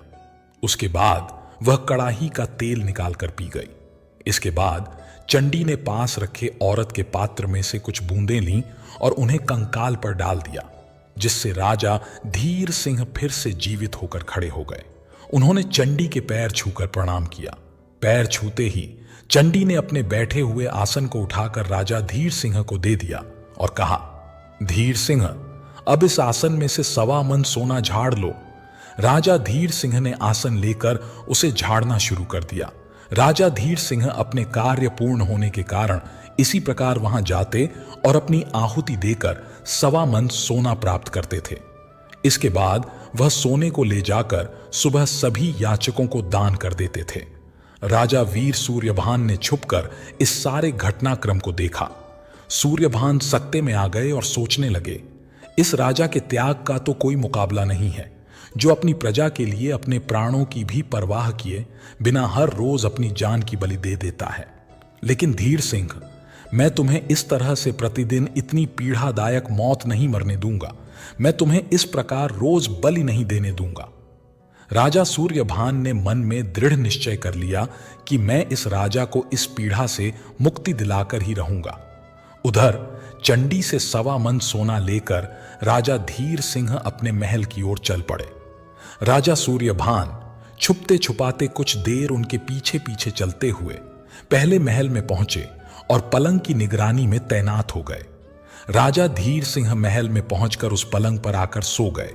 उसके बाद वह कड़ाही का तेल निकालकर पी गई। इसके बाद चंडी ने पास रखे औरत के पात्र में से कुछ बूंदें लीं और उन्हें कंकाल पर डाल दिया, जिससे राजा धीर सिंह फिर से जीवित होकर खड़े हो गए। उन्होंने चंडी के पैर छूकर प्रणाम किया। पैर छूते ही चंडी ने अपने बैठे हुए आसन को उठाकर राजा धीर सिंह को दे दिया और कहा, धीर सिंह, अब इस आसन में से 1.25 मन सोना झाड़ लो। राजा धीर सिंह ने आसन लेकर उसे झाड़ना शुरू कर दिया। राजा धीर सिंह अपने कार्य पूर्ण होने के कारण इसी प्रकार वहां जाते और अपनी आहुति देकर 1.25 मन सोना प्राप्त करते थे। इसके बाद वह सोने को ले जाकर सुबह सभी याचकों को दान कर देते थे। राजा वीर सूर्यभान ने छुपकर इस सारे घटनाक्रम को देखा। सूर्यभान सकते में आ गए और सोचने लगे, इस राजा के त्याग का तो कोई मुकाबला नहीं है, जो अपनी प्रजा के लिए अपने प्राणों की भी परवाह किए बिना हर रोज अपनी जान की बलि दे देता है। लेकिन धीर सिंह, मैं तुम्हें इस तरह से प्रतिदिन इतनी पीड़ादायक मौत नहीं मरने दूंगा। मैं तुम्हें इस प्रकार रोज बलि नहीं देने दूंगा। राजा सूर्यभान ने मन में दृढ़ निश्चय कर लिया कि मैं इस राजा को इस पीड़ा से मुक्ति दिलाकर ही रहूंगा। उधर चंडी से 1.25 मन सोना लेकर राजा धीर सिंह अपने महल की ओर चल पड़े। राजा सूर्यभान छुपते छुपाते कुछ देर उनके पीछे पीछे चलते हुए पहले महल में पहुंचे और पलंग की निगरानी में तैनात हो गए। राजा धीर सिंह महल में पहुंचकर उस पलंग पर आकर सो गए।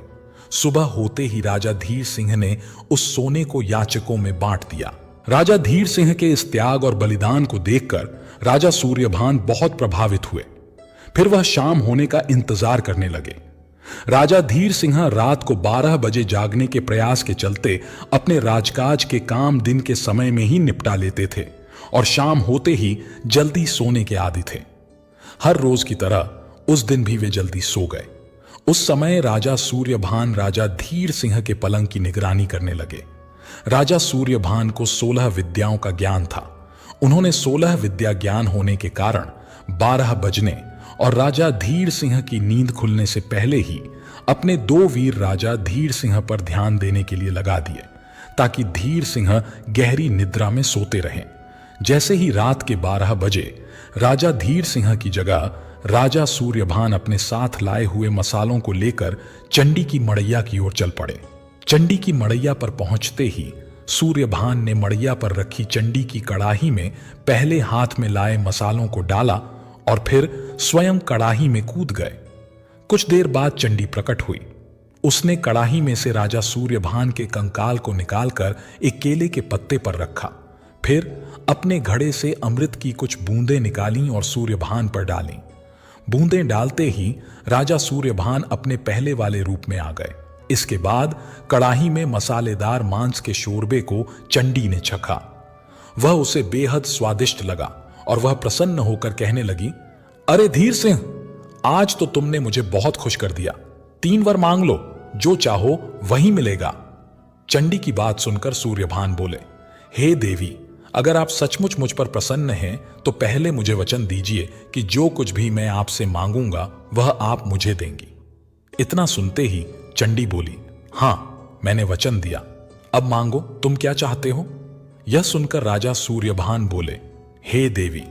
सुबह होते ही राजा धीर सिंह ने उस सोने को याचकों में बांट दिया। राजा धीर सिंह के इस त्याग और बलिदान को देखकर राजा सूर्यभान बहुत प्रभावित हुए। फिर वह शाम होने का इंतजार करने लगे। राजा धीर सिंह रात को 12 बजे जागने के प्रयास के चलते अपने राजकाज के काम दिन के समय में ही निपटा लेते थे और शाम होते ही जल्दी सोने के आदी थे। हर रोज की तरह उस दिन भी वे जल्दी सो गए। उस समय राजा सूर्यभान राजा धीर सिंह के पलंग की निगरानी करने लगे। राजा सूर्यभान को 16 विद्याओं का ज्ञान था। उन्होंने 16 विद्या ज्ञान होने के कारण 12 बजने और राजा धीर सिंह की नींद खुलने से पहले ही अपने 2 वीर राजा धीर सिंह पर ध्यान देने के लिए लगा दिए, ताकि धीर सिंह गहरी निद्रा में सोते रहें। जैसे ही रात के 12 बजे राजा धीर सिंह की जगह राजा सूर्यभान अपने साथ लाए हुए मसालों को लेकर चंडी की मड़ैया की ओर चल पड़े। चंडी की मड़ैया पर पहुंचते ही सूर्यभान ने मड़ैया पर रखी चंडी की कड़ाही में पहले हाथ में लाए मसालों को डाला और फिर स्वयं कड़ाही में कूद गए। कुछ देर बाद चंडी प्रकट हुई। उसने कड़ाही में से राजा सूर्यभान के कंकाल को निकालकर एक केले के पत्ते पर रखा। फिर अपने घड़े से अमृत की कुछ बूंदें निकालीं और सूर्यभान पर डालीं। बूंदें डालते ही राजा सूर्यभान अपने पहले वाले रूप में आ गए। इसके बाद कड़ाही में मसालेदार मांस के शोरबे को चंडी ने चखा। वह उसे बेहद स्वादिष्ट लगा और वह प्रसन्न होकर कहने लगी, अरे धीर सिंह, आज तो तुमने मुझे बहुत खुश कर दिया। 3 वर मांग लो, जो चाहो वही मिलेगा। चंडी की बात सुनकर सूर्यभान बोले, हे देवी, अगर आप सचमुच मुझ पर प्रसन्न हैं तो पहले मुझे वचन दीजिए कि जो कुछ भी मैं आपसे मांगूंगा वह आप मुझे देंगी। इतना सुनते ही चंडी बोली, हाँ, मैंने वचन दिया, अब मांगो, तुम क्या चाहते हो? यह सुनकर राजा सूर्यभान बोले, हे देवी,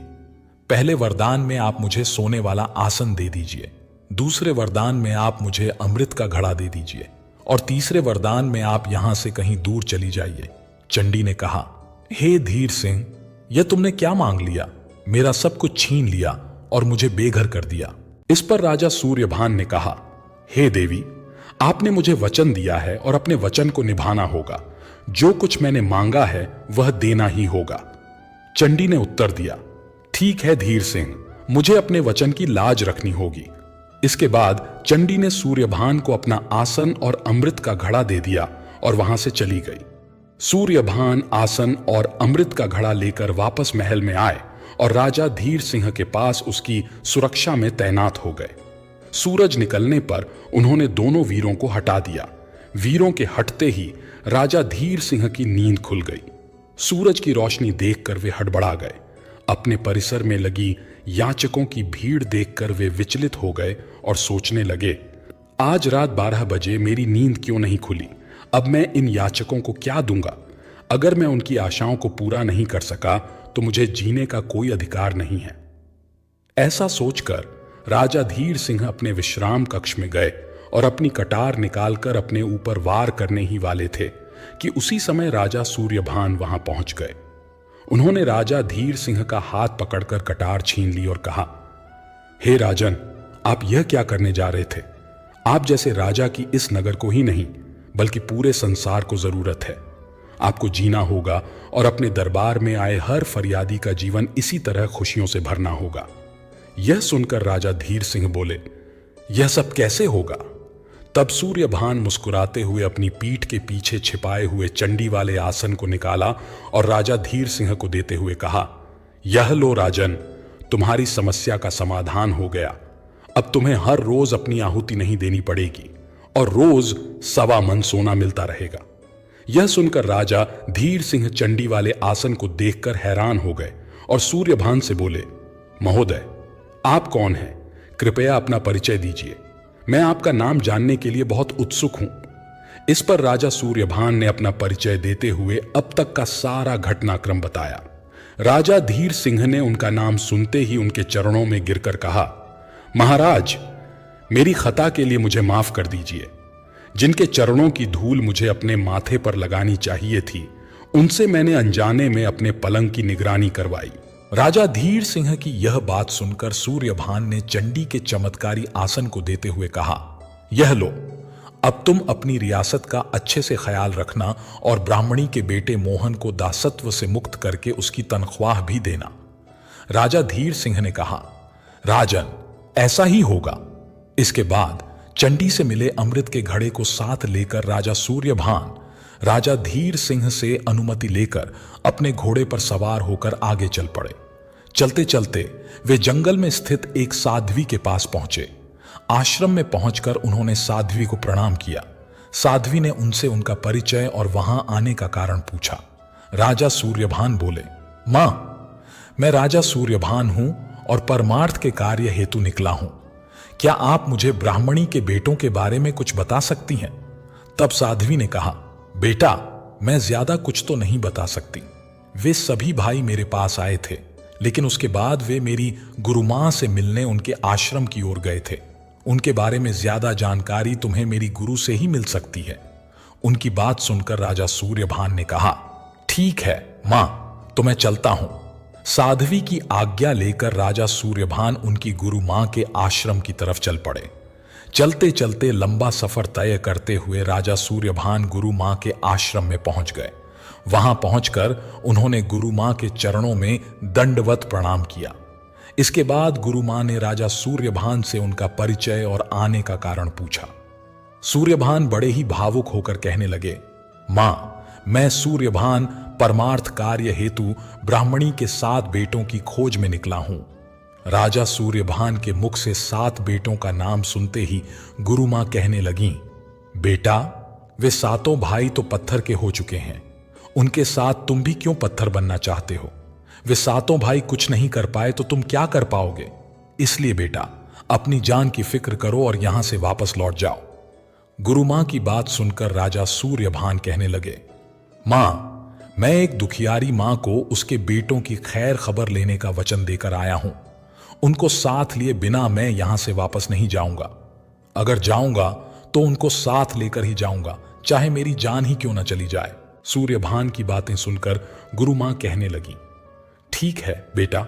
पहले वरदान में आप मुझे सोने वाला आसन दे दीजिए, दूसरे वरदान में आप मुझे अमृत का घड़ा दे दीजिए और तीसरे वरदान में आप यहां से कहीं दूर चली जाइए। चंडी ने कहा, हे धीर सिंह, यह तुमने क्या मांग लिया? मेरा सब कुछ छीन लिया और मुझे बेघर कर दिया। इस पर राजा सूर्यभान ने कहा, हे देवी, आपने मुझे वचन दिया है और अपने वचन को निभाना होगा। जो कुछ मैंने मांगा है वह देना ही होगा। चंडी ने उत्तर दिया, ठीक है धीर सिंह, मुझे अपने वचन की लाज रखनी होगी। इसके बाद चंडी ने सूर्यभान को अपना आसन और अमृत का घड़ा दे दिया और वहां से चली गई। सूर्यभान आसन और अमृत का घड़ा लेकर वापस महल में आए और राजा धीर सिंह के पास उसकी सुरक्षा में तैनात हो गए। सूरज निकलने पर उन्होंने दोनों वीरों को हटा दिया। वीरों के हटते ही राजा धीर सिंह की नींद खुल गई। सूरज की रोशनी देखकर वे हड़बड़ा गए। अपने परिसर में लगी याचकों की भीड़ देखकर वे विचलित हो गए और सोचने लगे, आज रात 12 बजे मेरी नींद क्यों नहीं खुली? अब मैं इन याचकों को क्या दूंगा? अगर मैं उनकी आशाओं को पूरा नहीं कर सका तो मुझे जीने का कोई अधिकार नहीं है। ऐसा सोचकर राजा धीर सिंह अपने विश्राम कक्ष में गए और अपनी कटार निकालकर अपने ऊपर वार करने ही वाले थे कि उसी समय राजा सूर्यभान वहां पहुंच गए। उन्होंने राजा धीर सिंह का हाथ पकड़कर कटार छीन ली और कहा, हे राजन, आप यह क्या करने जा रहे थे? आप जैसे राजा की इस नगर को ही नहीं बल्कि पूरे संसार को जरूरत है। आपको जीना होगा और अपने दरबार में आए हर फरियादी का जीवन इसी तरह खुशियों से भरना होगा। यह सुनकर राजा धीर सिंह बोले, यह सब कैसे होगा? तब सूर्यभान मुस्कुराते हुए अपनी पीठ के पीछे छिपाए हुए चंडी वाले आसन को निकाला और राजा धीर सिंह को देते हुए कहा, यह लो राजन, तुम्हारी समस्या का समाधान हो गया। अब तुम्हें हर रोज अपनी आहुति नहीं देनी पड़ेगी और रोज 1.25 मन सोना मिलता रहेगा। यह सुनकर राजा धीर सिंह चंडी वाले आसन को देखकर हैरान हो गए और सूर्यभान से बोले, महोदय, आप कौन हैं? कृपया अपना परिचय दीजिए। मैं आपका नाम जानने के लिए बहुत उत्सुक हूं। इस पर राजा सूर्यभान ने अपना परिचय देते हुए अब तक का सारा घटनाक्रम बताया। राजा धीर सिंह ने उनका नाम सुनते ही उनके चरणों में गिरकर कहा, महाराज, मेरी खता के लिए मुझे माफ कर दीजिए। जिनके चरणों की धूल मुझे अपने माथे पर लगानी चाहिए थी, उनसे मैंने अनजाने में अपने पलंग की निगरानी करवाई। राजा धीर सिंह की यह बात सुनकर सूर्यभान ने चंडी के चमत्कारी आसन को देते हुए कहा, यह लो, अब तुम अपनी रियासत का अच्छे से ख्याल रखना और ब्राह्मणी के बेटे मोहन को दासत्व से मुक्त करके उसकी तनख्वाह भी देना। राजा धीर सिंह ने कहा, राजन, ऐसा ही होगा। इसके बाद चंडी से मिले अमृत के घड़े को साथ लेकर राजा सूर्यभान राजा धीर सिंह से अनुमति लेकर अपने घोड़े पर सवार होकर आगे चल पड़े। चलते चलते वे जंगल में स्थित एक साध्वी के पास पहुंचे। आश्रम में पहुंचकर उन्होंने साध्वी को प्रणाम किया। साध्वी ने उनसे उनका परिचय और वहां आने का कारण पूछा। राजा सूर्यभान बोले, मां, मैं राजा सूर्यभान हूं और परमार्थ के कार्य हेतु निकला हूं। क्या आप मुझे ब्राह्मणी के बेटों के बारे में कुछ बता सकती हैं? तब साध्वी ने कहा, बेटा, मैं ज्यादा कुछ तो नहीं बता सकती। वे सभी भाई मेरे पास आए थे, लेकिन उसके बाद वे मेरी गुरुमां से मिलने उनके आश्रम की ओर गए थे। उनके बारे में ज्यादा जानकारी तुम्हें मेरी गुरु से ही मिल सकती है। उनकी बात सुनकर राजा सूर्यभान ने कहा, ठीक है मां, तो मैं चलता हूं। साध्वी की आज्ञा लेकर राजा सूर्यभान उनकी गुरु मां के आश्रम की तरफ चल पड़े। चलते चलते लंबा सफर तय करते हुए राजा सूर्यभान गुरु मां के आश्रम में पहुंच गए। वहां पहुंचकर उन्होंने गुरु मां के चरणों में दंडवत प्रणाम किया। इसके बाद गुरु मां ने राजा सूर्यभान से उनका परिचय और आने का कारण पूछा। सूर्यभान बड़े ही भावुक होकर कहने लगे, मां, मैं सूर्यभान परमार्थ कार्य हेतु ब्राह्मणी के 7 बेटों की खोज में निकला हूं। राजा सूर्यभान के मुख से 7 बेटों का नाम सुनते ही गुरु मां कहने लगीं, बेटा, वे 7 भाई तो पत्थर के हो चुके हैं, उनके साथ तुम भी क्यों पत्थर बनना चाहते हो? वे 7 भाई कुछ नहीं कर पाए तो तुम क्या कर पाओगे? इसलिए बेटा, अपनी जान की फिक्र करो और यहां से वापस लौट जाओ। गुरु मां की बात सुनकर राजा सूर्यभान कहने लगे, मां, मैं एक दुखियारी मां को उसके बेटों की खैर खबर लेने का वचन देकर आया हूं। उनको साथ लिए बिना मैं यहां से वापस नहीं जाऊंगा। अगर जाऊंगा तो उनको साथ लेकर ही जाऊंगा, चाहे मेरी जान ही क्यों न चली जाए। सूर्यभान की बातें सुनकर गुरु मां कहने लगी, ठीक है बेटा,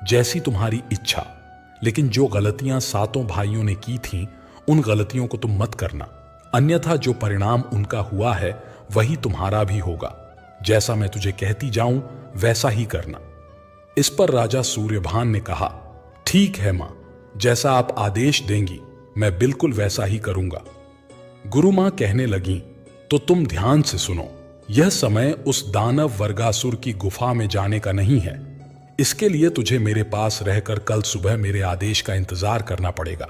जैसी तुम्हारी इच्छा, लेकिन जो गलतियां 7 भाइयों ने की थीं, उन गलतियों को तुम मत करना, अन्यथा जो परिणाम उनका हुआ है वही तुम्हारा भी होगा। जैसा मैं तुझे कहती जाऊं वैसा ही करना। इस पर राजा सूर्यभान ने कहा, ठीक है मां, जैसा आप आदेश देंगी मैं बिल्कुल वैसा ही करूंगा। गुरु मां कहने लगी, तो तुम ध्यान से सुनो, यह समय उस दानव वर्गासुर की गुफा में जाने का नहीं है। इसके लिए तुझे मेरे पास रहकर कल सुबह मेरे आदेश का इंतजार करना पड़ेगा।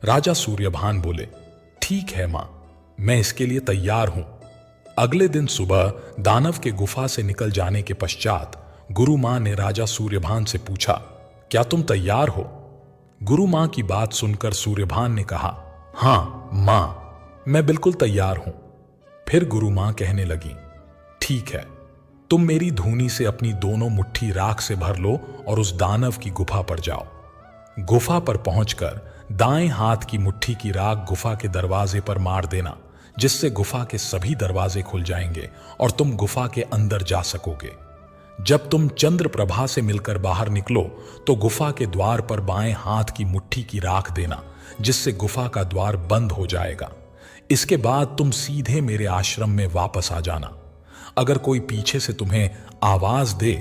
राजा सूर्यभान बोले, ठीक है मां, मैं इसके लिए तैयार हूं। अगले दिन सुबह दानव के गुफा से निकल जाने के पश्चात गुरु मां ने राजा सूर्यभान से पूछा, क्या तुम तैयार हो? गुरु मां की बात सुनकर सूर्यभान ने कहा, हां मां, मैं बिल्कुल तैयार हूं। फिर गुरु मां कहने लगी, ठीक है, तुम मेरी धूनी से अपनी दोनों मुट्ठी राख से भर लो और उस दानव की गुफा पर जाओ। गुफा पर पहुंचकर दाएं हाथ की मुट्ठी की राख गुफा के दरवाजे पर मार देना, जिससे गुफा के सभी दरवाजे खुल जाएंगे और तुम गुफा के अंदर जा सकोगे। जब तुम चंद्र प्रभा से मिलकर बाहर निकलो तो गुफा के द्वार पर बाएं हाथ की मुट्ठी की राख देना, जिससे गुफा का द्वार बंद हो जाएगा। इसके बाद तुम सीधे मेरे आश्रम में वापस आ जाना। अगर कोई पीछे से तुम्हें आवाज दे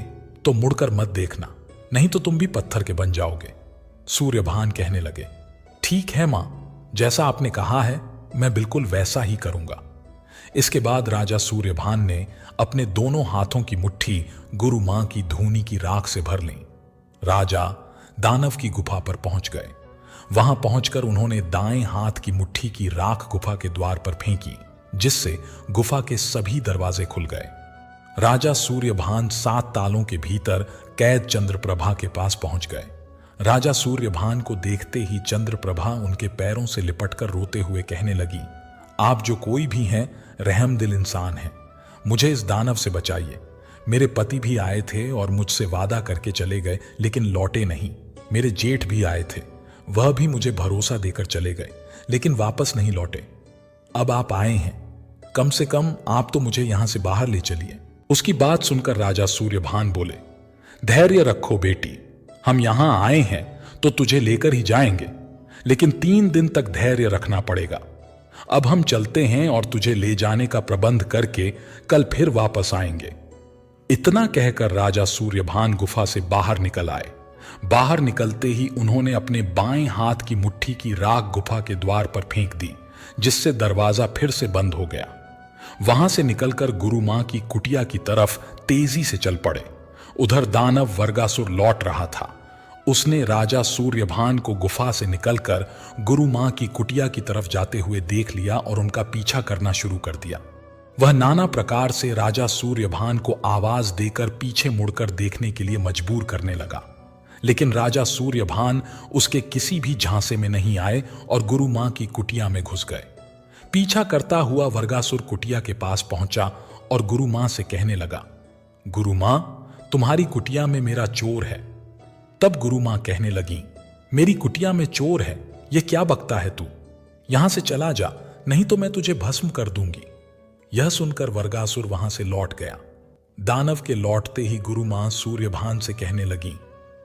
तो मुड़कर मत देखना, नहीं तो तुम भी पत्थर के बन जाओगे। सूर्यभान कहने लगे, ठीक है मां, जैसा आपने कहा है मैं बिल्कुल वैसा ही करूंगा। इसके बाद राजा सूर्यभान ने अपने दोनों हाथों की मुट्ठी गुरु मां की धूनी की राख से भर ली। राजा दानव की गुफा पर पहुंच गए। वहां पहुंचकर उन्होंने दाएं हाथ की मुट्ठी की राख गुफा के द्वार पर फेंकी, जिससे गुफा के सभी दरवाजे खुल गए। राजा सूर्यभान 7 तालों के भीतर कैद चंद्रप्रभा के पास पहुंच गए। राजा सूर्यभान को देखते ही चंद्रप्रभा उनके पैरों से लिपटकर रोते हुए कहने लगी, आप जो कोई भी हैं, रहमदिल इंसान हैं। मुझे इस दानव से बचाइए। मेरे पति भी आए थे और मुझसे वादा करके चले गए, लेकिन लौटे नहीं। मेरे जेठ भी आए थे, वह भी मुझे भरोसा देकर चले गए, लेकिन वापस नहीं लौटे। अब आप आए हैं, कम से कम आप तो मुझे यहां से बाहर ले चलिए। उसकी बात सुनकर राजा सूर्यभान बोले, धैर्य रखो बेटी, हम यहां आए हैं तो तुझे लेकर ही जाएंगे, लेकिन 3 दिन तक धैर्य रखना पड़ेगा। अब हम चलते हैं और तुझे ले जाने का प्रबंध करके कल फिर वापस आएंगे। इतना कहकर राजा सूर्यभान गुफा से बाहर निकल आए। बाहर निकलते ही उन्होंने अपने बाएं हाथ की मुट्ठी की राख गुफा के द्वार पर फेंक दी, जिससे दरवाजा फिर से बंद हो गया। वहां से निकलकर गुरु मां की कुटिया की तरफ तेजी से चल पड़े। उधर दानव वर्गासुर लौट रहा था। उसने राजा सूर्यभान को गुफा से निकलकर गुरु मां की कुटिया की तरफ जाते हुए देख लिया और उनका पीछा करना शुरू कर दिया। वह नाना प्रकार से राजा सूर्यभान को आवाज देकर पीछे मुड़कर देखने के लिए मजबूर करने लगा, लेकिन राजा सूर्यभान उसके किसी भी झांसे में नहीं आए और गुरु मां की कुटिया में घुस गए। पीछा करता हुआ वर्गासुर कुटिया के पास पहुंचा और गुरु मां से कहने लगा, गुरु मां, तुम्हारी कुटिया में मेरा चोर है। तब गुरु मां कहने लगी, मेरी कुटिया में चोर है, यह क्या बकता है तू? यहां से चला जा, नहीं तो मैं तुझे भस्म कर दूंगी। यह सुनकर वर्गासुर वहां से लौट गया। दानव के लौटते ही गुरु मां सूर्यभान से कहने लगी,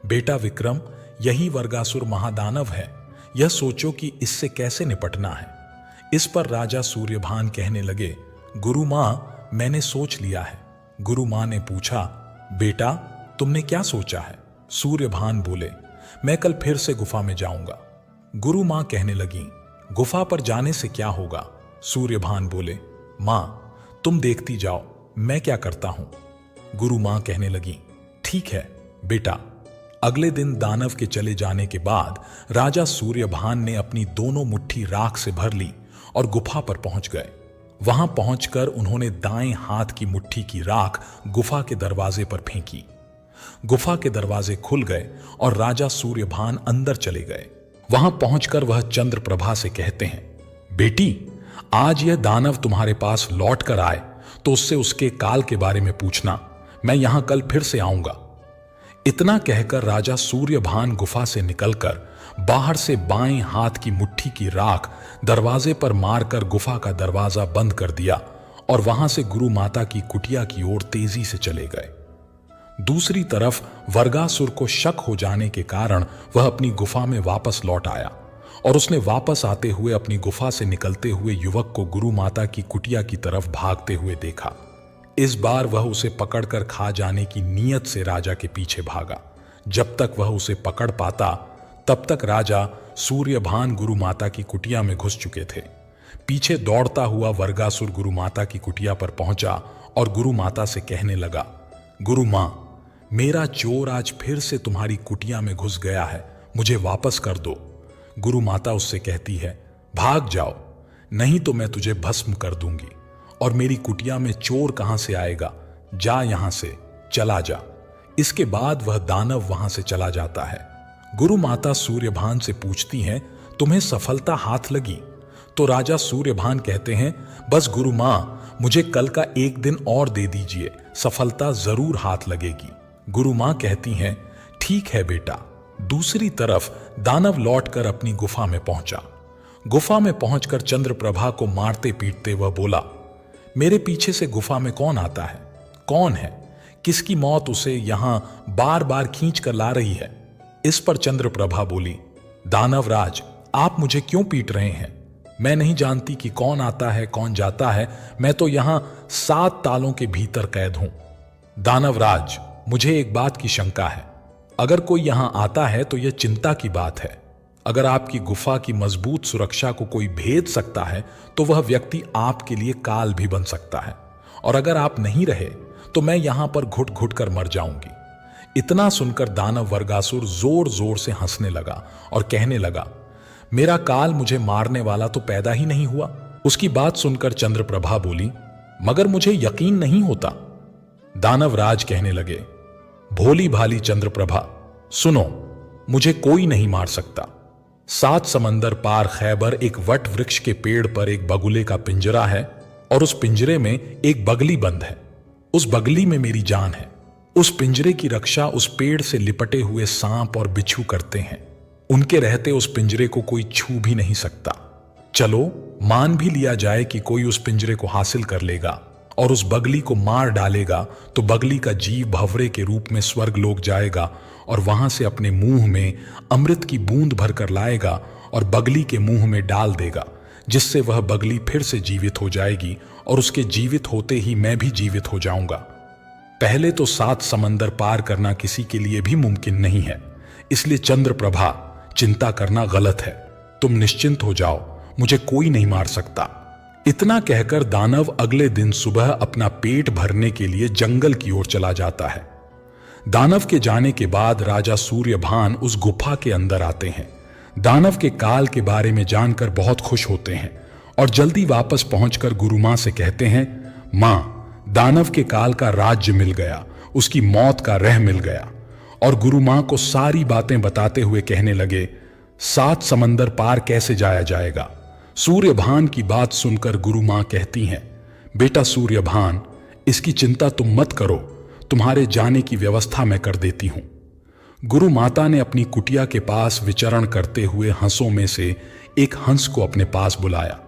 बेटा विक्रम, यही वर्गासुर महादानव है, यह सोचो कि इससे कैसे निपटना है। इस पर राजा सूर्यभान कहने लगे, गुरु मां, मैंने सोच लिया है। गुरु मां ने पूछा, बेटा तुमने क्या सोचा है? सूर्यभान बोले, मैं कल फिर से गुफा में जाऊंगा। गुरु मां कहने लगी, गुफा पर जाने से क्या होगा? सूर्यभान बोले, मां तुम देखती जाओ, मैं क्या करता हूं। गुरु मां कहने लगी, ठीक है बेटा। अगले दिन दानव के चले जाने के बाद राजा सूर्यभान ने अपनी दोनों मुट्ठी राख से भर ली और गुफा पर पहुंच गए। वहां पहुंचकर उन्होंने दाएं हाथ की मुट्ठी की राख गुफा के दरवाजे पर फेंकी। गुफा के दरवाजे खुल गए और राजा सूर्यभान अंदर चले गए। वहां पहुंचकर वह चंद्रप्रभा से कहते हैं, बेटी, आज यह दानव तुम्हारे पास लौट कर आए तो उससे उसके काल के बारे में पूछना। मैं यहां कल फिर से आऊंगा। इतना कहकर राजा सूर्यभान गुफा से निकलकर बाहर से बाएं हाथ की मुट्ठी की राख दरवाजे पर मारकर गुफा का दरवाजा बंद कर दिया और वहां से गुरु माता की कुटिया की ओर तेजी से चले गए। दूसरी तरफ वर्गासुर को शक हो जाने के कारण वह अपनी गुफा में वापस लौट आया और उसने वापस आते हुए अपनी गुफा से निकलते हुए युवक को गुरु माता की कुटिया की तरफ भागते हुए देखा। इस बार वह उसे पकड़कर खा जाने की नीयत से राजा के पीछे भागा। जब तक वह उसे पकड़ पाता तब तक राजा सूर्यभान गुरु माता की कुटिया में घुस चुके थे। पीछे दौड़ता हुआ वर्गासुर गुरु माता की कुटिया पर पहुंचा और गुरु माता से कहने लगा, गुरु मां, मेरा चोर आज फिर से तुम्हारी कुटिया में घुस गया है, मुझे वापस कर दो। गुरु माता उससे कहती है, भाग जाओ, नहीं तो मैं तुझे भस्म कर दूंगी। और मेरी कुटिया में चोर कहां से आएगा? जा यहां से, चला जा। इसके बाद वह दानव वहां से चला जाता है। गुरु माता सूर्यभान से पूछती हैं, तुम्हें सफलता हाथ लगी? तो राजा सूर्यभान कहते हैं, बस गुरु मां, मुझे कल का 1 दिन और दे दीजिए, सफलता जरूर हाथ लगेगी। गुरु मां कहती हैं, ठीक है बेटा। दूसरी तरफ दानव लौटकर अपनी गुफा में पहुंचा। गुफा में पहुंचकर चंद्रप्रभा को मारते पीटते वह बोला, मेरे पीछे से गुफा में कौन आता है? कौन है? किसकी मौत उसे यहां बार बार खींच कर ला रही है? इस पर चंद्रप्रभा बोली, दानवराज, आप मुझे क्यों पीट रहे हैं? मैं नहीं जानती कि कौन आता है कौन जाता है, मैं तो यहां 7 तालों के भीतर कैद हूं। दानवराज, मुझे एक बात की शंका है, अगर कोई यहां आता है तो यह चिंता की बात है। अगर आपकी गुफा की मजबूत सुरक्षा को कोई भेद सकता है तो वह व्यक्ति आपके लिए काल भी बन सकता है, और अगर आप नहीं रहे तो मैं यहां पर घुट घुट कर मर जाऊंगी। इतना सुनकर दानव वर्गासुर जोर जोर से हंसने लगा और कहने लगा, मेरा काल मुझे मारने वाला तो पैदा ही नहीं हुआ। उसकी बात सुनकर चंद्रप्रभा बोली, मगर मुझे यकीन नहीं होता। दानवराज कहने लगे, भोली भाली चंद्रप्रभा, सुनो, मुझे कोई नहीं मार सकता। 7 समंदर पार खैबर एक वट वृक्ष के पेड़ पर एक बगुले का पिंजरा है, और उस पिंजरे में एक बगली बंद है। उस बगली में मेरी जान है। उस पिंजरे की रक्षा उस पेड़ से लिपटे हुए सांप और बिच्छू करते हैं। उनके रहते उस पिंजरे को कोई छू भी नहीं सकता। चलो मान भी लिया जाए कि कोई उस पिंजरे को हासिल कर लेगा और उस बगली को मार डालेगा, तो बगली का जीव भंवरे के रूप में स्वर्ग लोक जाएगा और वहां से अपने मुंह में अमृत की बूंद भरकर लाएगा और बगली के मुंह में डाल देगा, जिससे वह बगली फिर से जीवित हो जाएगी और उसके जीवित होते ही मैं भी जीवित हो जाऊंगा। पहले तो 7 समंदर पार करना किसी के लिए भी मुमकिन नहीं है, इसलिए चंद्रप्रभा, चिंता करना गलत है। तुम निश्चिंत हो जाओ, मुझे कोई नहीं मार सकता। इतना कहकर दानव अगले दिन सुबह अपना पेट भरने के लिए जंगल की ओर चला जाता है। दानव के जाने के बाद राजा सूर्यभान उस गुफा के अंदर आते हैं। दानव के काल के बारे में जानकर बहुत खुश होते हैं और जल्दी वापस पहुंचकर गुरु मां से कहते हैं, मां, दानव के काल का राज्य मिल गया, उसकी मौत का रह मिल गया। और गुरु मां को सारी बातें बताते हुए कहने लगे, 7 समंदर पार कैसे जाया जाएगा। सूर्यभान की बात सुनकर गुरु मां कहती हैं, बेटा सूर्यभान, इसकी चिंता तुम मत करो, तुम्हारे जाने की व्यवस्था मैं कर देती हूं। गुरु माता ने अपनी कुटिया के पास विचरण करते हुए हंसों में से एक हंस को अपने पास बुलाया।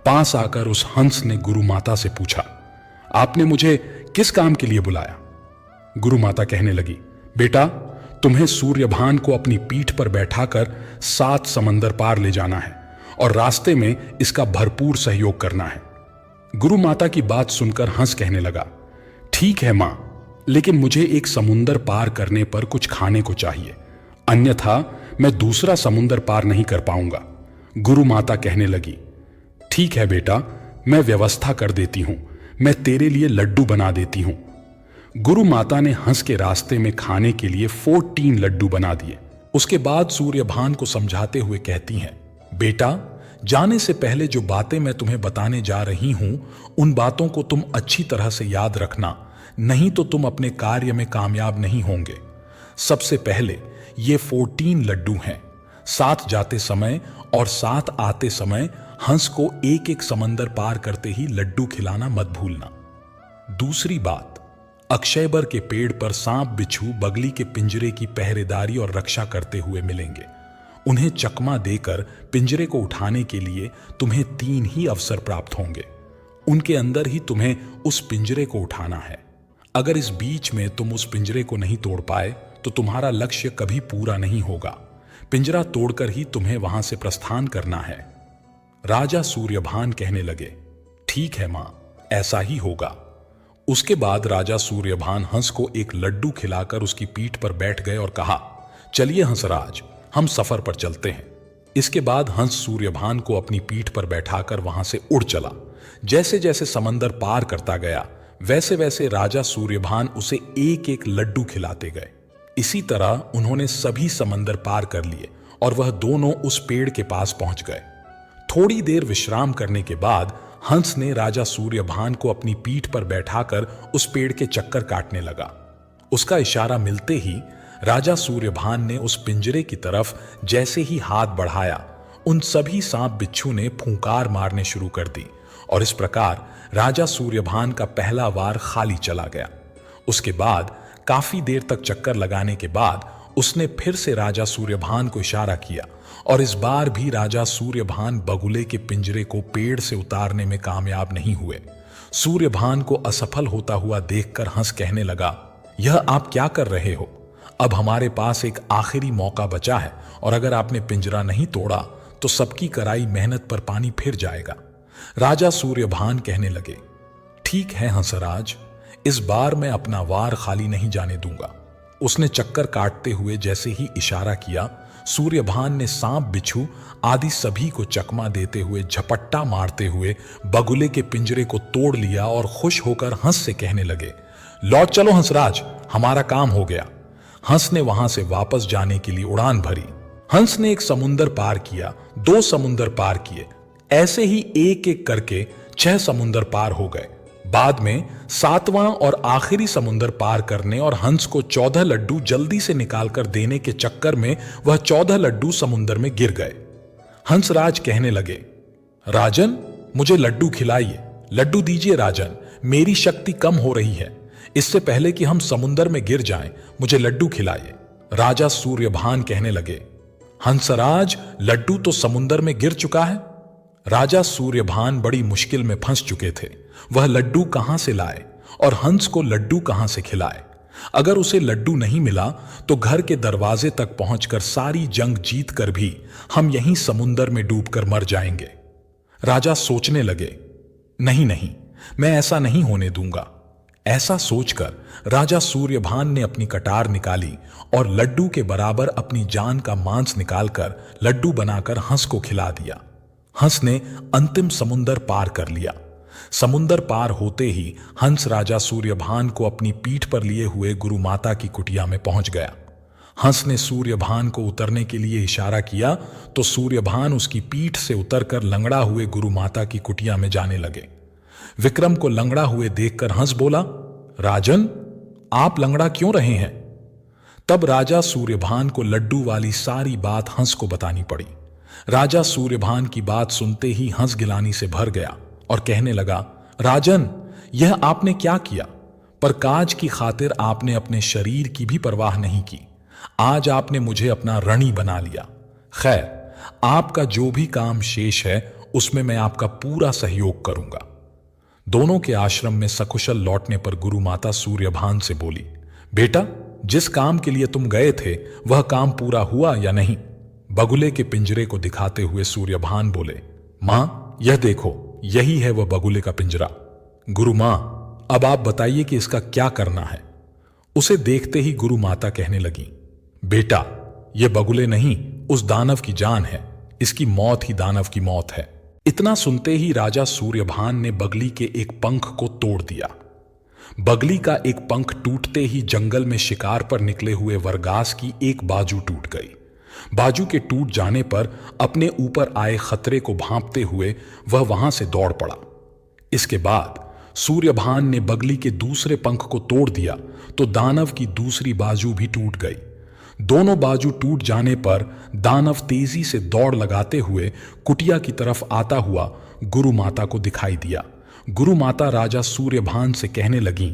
पास आकर उस हंस ने गुरु माता से पूछा, आपने मुझे किस काम के लिए बुलाया। गुरु माता कहने लगी, बेटा, तुम्हें सूर्यभान को अपनी पीठ पर बैठाकर 7 समंदर पार ले जाना है और रास्ते में इसका भरपूर सहयोग करना है। गुरु माता की बात सुनकर हंस कहने लगा, ठीक है मां, लेकिन मुझे एक समुंदर पार करने पर कुछ खाने को चाहिए, अन्यथा मैं दूसरा समुंदर पार नहीं कर पाऊंगा। गुरु माता कहने लगी, ठीक है बेटा, मैं व्यवस्था कर देती हूं, मैं तेरे लिए लड्डू बना देती हूं। गुरु माता ने हंस के रास्ते में खाने के लिए 14 लड्डू बना दिए। उसके बाद सूर्यभान को समझाते हुए कहती हैं, बेटा, जाने से पहले जो बातें मैं तुम्हें बताने जा रही हूं, उन बातों को तुम अच्छी तरह से याद रखना, नहीं तो तुम अपने कार्य में कामयाब नहीं होंगे। सबसे पहले ये 14 लड्डू हैं। 7 जाते समय और 7 आते समय हंस को एक एक समंदर पार करते ही लड्डू खिलाना मत भूलना। दूसरी बात, अक्षयबर के पेड़ पर सांप बिच्छू बगली के पिंजरे की पहरेदारी और रक्षा करते हुए मिलेंगे। उन्हें चकमा देकर पिंजरे को उठाने के लिए तुम्हें 3 ही अवसर प्राप्त होंगे। उनके अंदर ही तुम्हें उस पिंजरे को उठाना है। अगर इस बीच में तुम उस पिंजरे को नहीं तोड़ पाए तो तुम्हारा लक्ष्य कभी पूरा नहीं होगा। पिंजरा तोड़कर ही तुम्हें वहां से प्रस्थान करना है। राजा सूर्यभान कहने लगे, ठीक है मां, ऐसा ही होगा। उसके बाद राजा सूर्यभान हंस को एक लड्डू खिलाकर उसकी पीठ पर बैठ गए और कहा, चलिए हंसराज, हम सफर पर चलते हैं। इसके बाद हंस सूर्यभान को अपनी पीठ पर बैठाकर वहां से उड़ चला। जैसे जैसे समंदर पार करता गया, वैसे वैसे राजा सूर्यभान उसे एक एक लड्डू खिलाते गए। इसी तरह उन्होंने सभी समंदर पार कर लिए और वह दोनों उस पेड़ के पास पहुंच गए। थोड़ी देर विश्राम करने के बाद हंस ने राजा सूर्यभान को अपनी पीठ पर बैठाकर उस पेड़ के चक्कर काटने लगा। उसका इशारा मिलते ही राजा सूर्यभान ने उस पिंजरे की तरफ जैसे ही हाथ बढ़ाया, उन सभी सांप बिच्छू ने फूंकार मारने शुरू कर दी और इस प्रकार राजा सूर्यभान का पहला वार खाली चला गया। उसके बाद काफी देर तक चक्कर लगाने के बाद उसने फिर से राजा सूर्यभान को इशारा किया और इस बार भी राजा सूर्यभान बगुले के पिंजरे को पेड़ से उतारने में कामयाब नहीं हुए। सूर्यभान को असफल होता हुआ देखकर हंस कहने लगा, यह आप क्या कर रहे हो? अब हमारे पास एक आखिरी मौका बचा है और अगर आपने पिंजरा नहीं तोड़ा तो सबकी कराई मेहनत पर पानी फिर जाएगा। राजा सूर्यभान कहने लगे, ठीक है हंसराज, इस बार मैं अपना वार खाली नहीं जाने दूंगा। उसने चक्कर काटते हुए जैसे ही इशारा किया, सूर्यभान ने सांप, बिच्छू आदि सभी को चकमा देते हुए, झपट्टा मारते हुए बगुले के पिंजरे को तोड़ लिया और खुश होकर हंस से कहने लगे, लौट चलो हंसराज, हमारा काम हो गया। हंस ने वहां से वापस जाने के लिए उड़ान भरी। हंस ने एक समुंदर पार किया, 2 समुंदर पार किए, ऐसे ही एक एक करके 6 समुंदर पार हो गए। बाद में 7वां और आखिरी समुंदर पार करने और हंस को 14 लड्डू जल्दी से निकालकर देने के चक्कर में वह 14 लड्डू समुंदर में गिर गए। हंसराज कहने लगे, राजन मुझे लड्डू खिलाइए, लड्डू दीजिए राजन, मेरी शक्ति कम हो रही है, इससे पहले कि हम समुंदर में गिर जाएं, मुझे लड्डू खिलाइए। राजा सूर्यभान कहने लगे, हंसराज लड्डू तो समुंदर में गिर चुका है। राजा सूर्यभान बड़ी मुश्किल में फंस चुके थे। वह लड्डू कहां से लाए और हंस को लड्डू कहां से खिलाए? अगर उसे लड्डू नहीं मिला तो घर के दरवाजे तक पहुंचकर सारी जंग जीत कर भी हम यहीं समुंदर में डूबकर मर जाएंगे। राजा सोचने लगे, नहीं नहीं, मैं ऐसा नहीं होने दूंगा। ऐसा सोचकर राजा सूर्यभान ने अपनी कटार निकाली और लड्डू के बराबर अपनी जान का मांस निकालकर लड्डू बनाकर हंस को खिला दिया। हंस ने अंतिम समुंदर पार कर लिया। समुंदर पार होते ही हंस राजा सूर्यभान को अपनी पीठ पर लिए हुए गुरु माता की कुटिया में पहुंच गया। हंस ने सूर्यभान को उतरने के लिए इशारा किया तो सूर्यभान उसकी पीठ से उतरकर लंगड़ा हुए गुरु माता की कुटिया में जाने लगे। विक्रम को लंगड़ा हुए देखकर हंस बोला, राजन आप लंगड़ा क्यों रहे हैं? तब राजा सूर्यभान को लड्डू वाली सारी बात हंस को बतानी पड़ी। राजा सूर्यभान की बात सुनते ही हंस गिलानी से भर गया और कहने लगा, राजन यह आपने क्या किया? पर काज की खातिर आपने अपने शरीर की भी परवाह नहीं की। आज आपने मुझे अपना ऋणी बना लिया। खैर, आपका जो भी काम शेष है उसमें मैं आपका पूरा सहयोग करूंगा। दोनों के आश्रम में सकुशल लौटने पर गुरु माता सूर्यभान से बोली, बेटा जिस काम के लिए तुम गए थे वह काम पूरा हुआ या नहीं? बगुले के पिंजरे को दिखाते हुए सूर्यभान बोले, मां यह देखो, यही है वह बगुले का पिंजरा। गुरु मां अब आप बताइए कि इसका क्या करना है? उसे देखते ही गुरु माता कहने लगी, बेटा यह बगुले नहीं, उस दानव की जान है, इसकी मौत ही दानव की मौत है। इतना सुनते ही राजा सूर्यभान ने बगली के एक पंख को तोड़ दिया। बगली का एक पंख टूटते ही जंगल में शिकार पर निकले हुए वरगास की एक बाजू टूट गई। बाजू के टूट जाने पर अपने ऊपर आए खतरे को भांपते हुए वह वहां से दौड़ पड़ा। इसके बाद सूर्यभान ने बगली के दूसरे पंख को तोड़ दिया तो दानव की दूसरी बाजू भी टूट गई। दोनों बाजू टूट जाने पर दानव तेजी से दौड़ लगाते हुए कुटिया की तरफ आता हुआ गुरु माता को दिखाई दिया। गुरु माता राजा सूर्यभान से कहने लगी,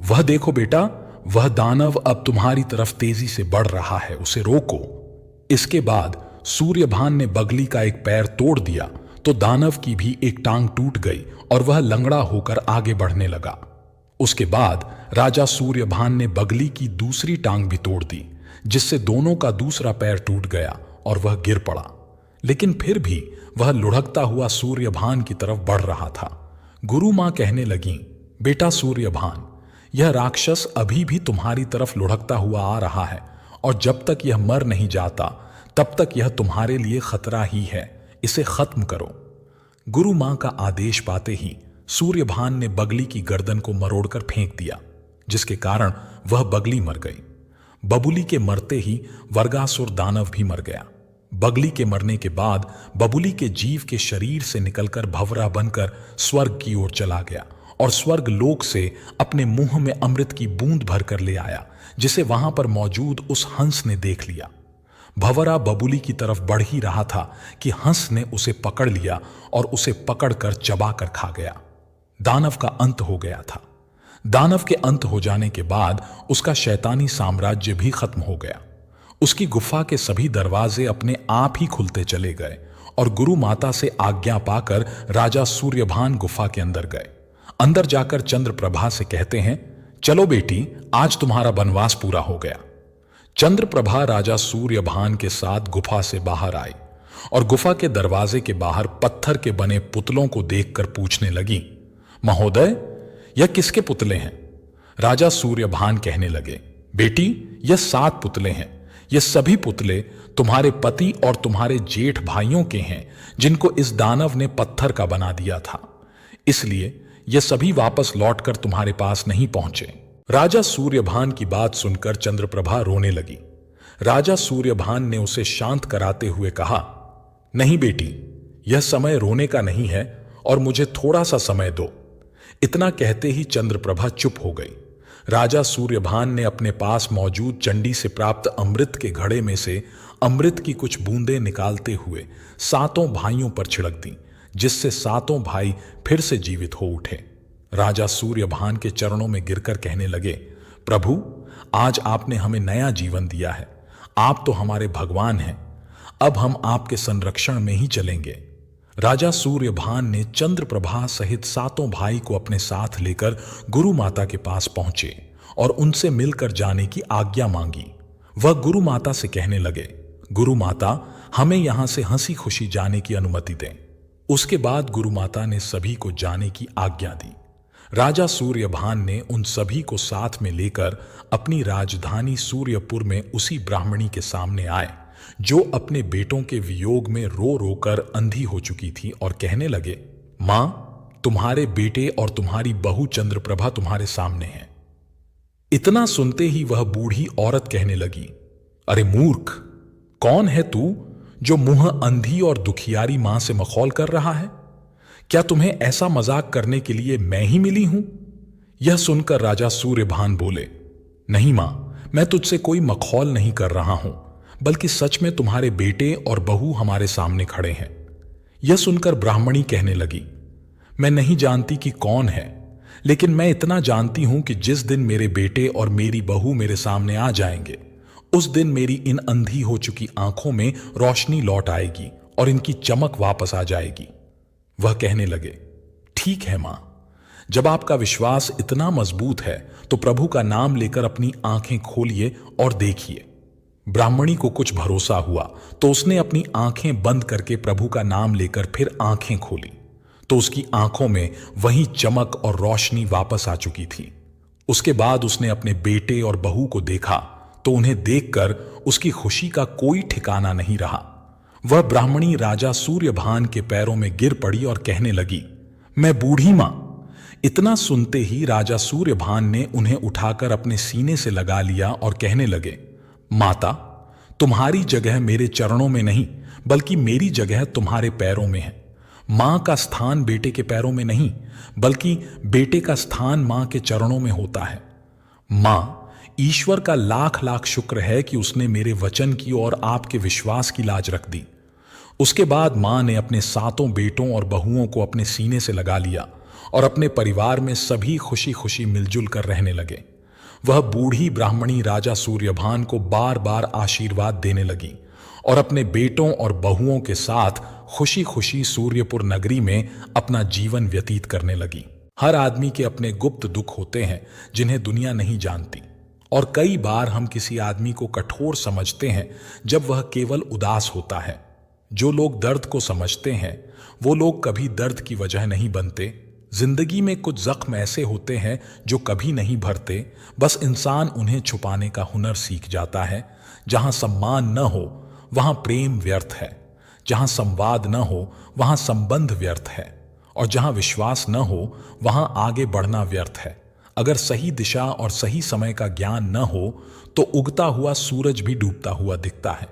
वह देखो बेटा, वह दानव अब तुम्हारी तरफ तेजी से बढ़ रहा है, उसे रोको। इसके बाद सूर्यभान ने बगली का एक पैर तोड़ दिया तो दानव की भी एक टांग टूट गई और वह लंगड़ा होकर आगे बढ़ने लगा। उसके बाद राजा सूर्यभान ने बगली की दूसरी टांग भी तोड़ दी, जिससे दोनों का दूसरा पैर टूट गया और वह गिर पड़ा। लेकिन फिर भी वह लुढ़कता हुआ सूर्यभान की तरफ बढ़ रहा था। गुरु मां कहने लगी, बेटा सूर्यभान, यह राक्षस अभी भी तुम्हारी तरफ लुढ़कता हुआ आ रहा है और जब तक यह मर नहीं जाता तब तक यह तुम्हारे लिए खतरा ही है, इसे खत्म करो। गुरु मां का आदेश पाते ही सूर्यभान ने बगली की गर्दन को मरोड़कर फेंक दिया, जिसके कारण वह बगली मर गई। बबुली के मरते ही वर्गासुर दानव भी मर गया। बगली के मरने के बाद बबुली के जीव के शरीर से निकलकर भंवरा बनकर स्वर्ग की ओर चला गया और स्वर्ग लोक से अपने मुंह में अमृत की बूंद भरकर ले आया, जिसे वहां पर मौजूद उस हंस ने देख लिया। भंवरा बबुली की तरफ बढ़ ही रहा था कि हंस ने उसे पकड़ लिया और उसे पकड़कर चबाकर खा गया। दानव का अंत हो गया था। दानव के अंत हो जाने के बाद उसका शैतानी साम्राज्य भी खत्म हो गया। उसकी गुफा के सभी दरवाजे अपने आप ही खुलते चले गए और गुरु माता से आज्ञा पाकर राजा सूर्यभान गुफा के अंदर गए। अंदर जाकर चंद्रप्रभा से कहते हैं, चलो बेटी, आज तुम्हारा वनवास पूरा हो गया। चंद्रप्रभा राजा सूर्यभान के साथ गुफा से बाहर आई और गुफा के दरवाजे के बाहर पत्थर के बने पुतलों को देखकर पूछने लगी, महोदय यह किसके पुतले हैं? राजा सूर्यभान कहने लगे, बेटी यह 7 पुतले हैं। ये सभी पुतले तुम्हारे पति और तुम्हारे जेठ भाइयों के हैं, जिनको इस दानव ने पत्थर का बना दिया था। इसलिए ये सभी वापस लौटकर तुम्हारे पास नहीं पहुंचे। राजा सूर्यभान की बात सुनकर चंद्रप्रभा रोने लगी। राजा सूर्यभान ने उसे शांत कराते हुए कहा, नहीं बेटी, यह समय रोने का नहीं है और मुझे थोड़ा सा समय दो। इतना कहते ही चंद्रप्रभा चुप हो गई। राजा सूर्यभान ने अपने पास मौजूद चंडी से प्राप्त अमृत के घड़े में से अमृत की कुछ बूंदें निकालते हुए सातों भाइयों पर छिड़क दी, जिससे सातों भाई फिर से जीवित हो उठे। राजा सूर्यभान के चरणों में गिरकर कहने लगे, प्रभु, आज आपने हमें नया जीवन दिया है। आप तो हमारे भगवान हैं। अब हम आपके संरक्षण में ही चलेंगे। राजा सूर्यभान ने चंद्रप्रभा सहित सातों भाई को अपने साथ लेकर गुरु माता के पास पहुंचे और उनसे मिलकर जाने की आज्ञा मांगी। वह गुरु माता से कहने लगे, गुरु माता, हमें यहां से हंसी खुशी जाने की अनुमति दें। उसके बाद गुरु माता ने सभी को जाने की आज्ञा दी। राजा सूर्यभान ने उन सभी को साथ में लेकर अपनी राजधानी सूर्यपुर में उसी ब्राह्मणी के सामने आए, जो अपने बेटों के वियोग में रो रोकर अंधी हो चुकी थी, और कहने लगे, मां, तुम्हारे बेटे और तुम्हारी बहू चंद्रप्रभा तुम्हारे सामने हैं। इतना सुनते ही वह बूढ़ी औरत कहने लगी, अरे मूर्ख, कौन है तू जो मुंह अंधी और दुखियारी मां से मखौल कर रहा है? क्या तुम्हें ऐसा मजाक करने के लिए मैं ही मिली हूं? यह सुनकर राजा सूर्यभान बोले, नहीं मां, मैं तुझसे कोई मखौल नहीं कर रहा हूं, बल्कि सच में तुम्हारे बेटे और बहू हमारे सामने खड़े हैं। यह सुनकर ब्राह्मणी कहने लगी, मैं नहीं जानती कि कौन है, लेकिन मैं इतना जानती हूं कि जिस दिन मेरे बेटे और मेरी बहू मेरे सामने आ जाएंगे, उस दिन मेरी इन अंधी हो चुकी आंखों में रोशनी लौट आएगी और इनकी चमक वापस आ जाएगी। वह कहने लगे, ठीक है मां, जब आपका विश्वास इतना मजबूत है तो प्रभु का नाम लेकर अपनी आंखें खोलिए और देखिए। ब्राह्मणी को कुछ भरोसा हुआ तो उसने अपनी आंखें बंद करके प्रभु का नाम लेकर फिर आंखें खोली, तो उसकी आंखों में वही चमक और रोशनी वापस आ चुकी थी। उसके बाद उसने अपने बेटे और बहू को देखा तो उन्हें देखकर उसकी खुशी का कोई ठिकाना नहीं रहा। वह ब्राह्मणी राजा सूर्यभान के पैरों में गिर पड़ी और कहने लगी, मैं बूढ़ी मां। इतना सुनते ही राजा सूर्यभान ने उन्हें उठाकर अपने सीने से लगा लिया और कहने लगे, माता, तुम्हारी जगह मेरे चरणों में नहीं, बल्कि मेरी जगह तुम्हारे पैरों में है। मां का स्थान बेटे के पैरों में नहीं, बल्कि बेटे का स्थान मां के चरणों में होता है। मां, ईश्वर का लाख लाख शुक्र है कि उसने मेरे वचन की और आपके विश्वास की लाज रख दी। उसके बाद मां ने अपने सातों बेटों और बहुओं को अपने सीने से लगा लिया और अपने परिवार में सभी खुशी खुशी मिलजुल कर रहने लगे। वह बूढ़ी ब्राह्मणी राजा सूर्यभान को बार बार आशीर्वाद देने लगी और अपने बेटों और बहुओं के साथ खुशी खुशी सूर्यपुर नगरी में अपना जीवन व्यतीत करने लगी। हर आदमी के अपने गुप्त दुख होते हैं जिन्हें दुनिया नहीं जानती, और कई बार हम किसी आदमी को कठोर समझते हैं जब वह केवल उदास होता है। जो लोग दर्द को समझते हैं वो लोग कभी दर्द की वजह नहीं बनते। जिंदगी में कुछ जख्म ऐसे होते हैं जो कभी नहीं भरते, बस इंसान उन्हें छुपाने का हुनर सीख जाता है। जहां सम्मान न हो वहां प्रेम व्यर्थ है, जहां संवाद न हो वहां संबंध व्यर्थ है, और जहां विश्वास न हो वहां आगे बढ़ना व्यर्थ है। अगर सही दिशा और सही समय का ज्ञान न हो तो उगता हुआ सूरज भी डूबता हुआ दिखता है।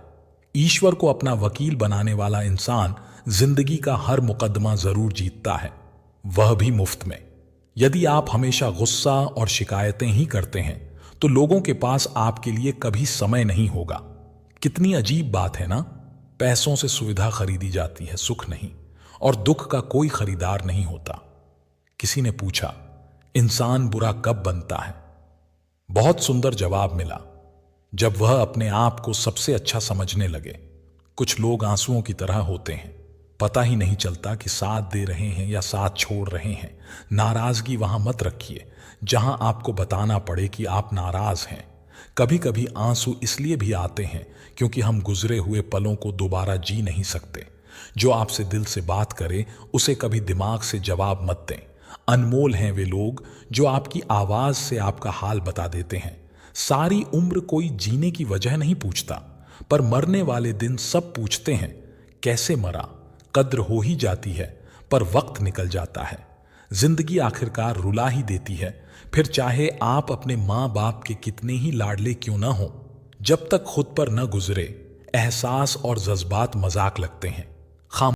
ईश्वर को अपना वकील बनाने वाला इंसान जिंदगी का हर मुकदमा जरूर जीतता है, वह भी मुफ्त में। यदि आप हमेशा गुस्सा और शिकायतें ही करते हैं तो लोगों के पास आपके लिए कभी समय नहीं होगा। कितनी अजीब बात है ना, पैसों से सुविधा खरीदी जाती है, सुख नहीं, और दुख का कोई खरीदार नहीं होता। किसी ने पूछा, इंसान बुरा कब बनता है? बहुत सुंदर जवाब मिला, जब वह अपने आप को सबसे अच्छा समझने लगे। कुछ लोग आंसुओं की तरह होते हैं, पता ही नहीं चलता कि साथ दे रहे हैं या साथ छोड़ रहे हैं। नाराजगी वहां मत रखिए जहां आपको बताना पड़े कि आप नाराज हैं। कभी कभी आंसू इसलिए भी आते हैं क्योंकि हम गुजरे हुए पलों को दोबारा जी नहीं सकते। जो आपसे दिल से बात करे उसे कभी दिमाग से जवाब मत दें। अनमोल हैं वे लोग जो आपकी आवाज से आपका हाल बता देते हैं। सारी उम्र कोई जीने की वजह नहीं पूछता, पर मरने वाले दिन सब पूछते हैं कैसे मरा। कद्र हो ही जाती है पर वक्त निकल जाता है। जिंदगी आखिरकार रुला ही देती है, फिर चाहे आप अपने माँ बाप के कितने ही लाडले क्यों ना हो। जब तक खुद पर न गुजरे, एहसास और जज्बात मजाक लगते हैं।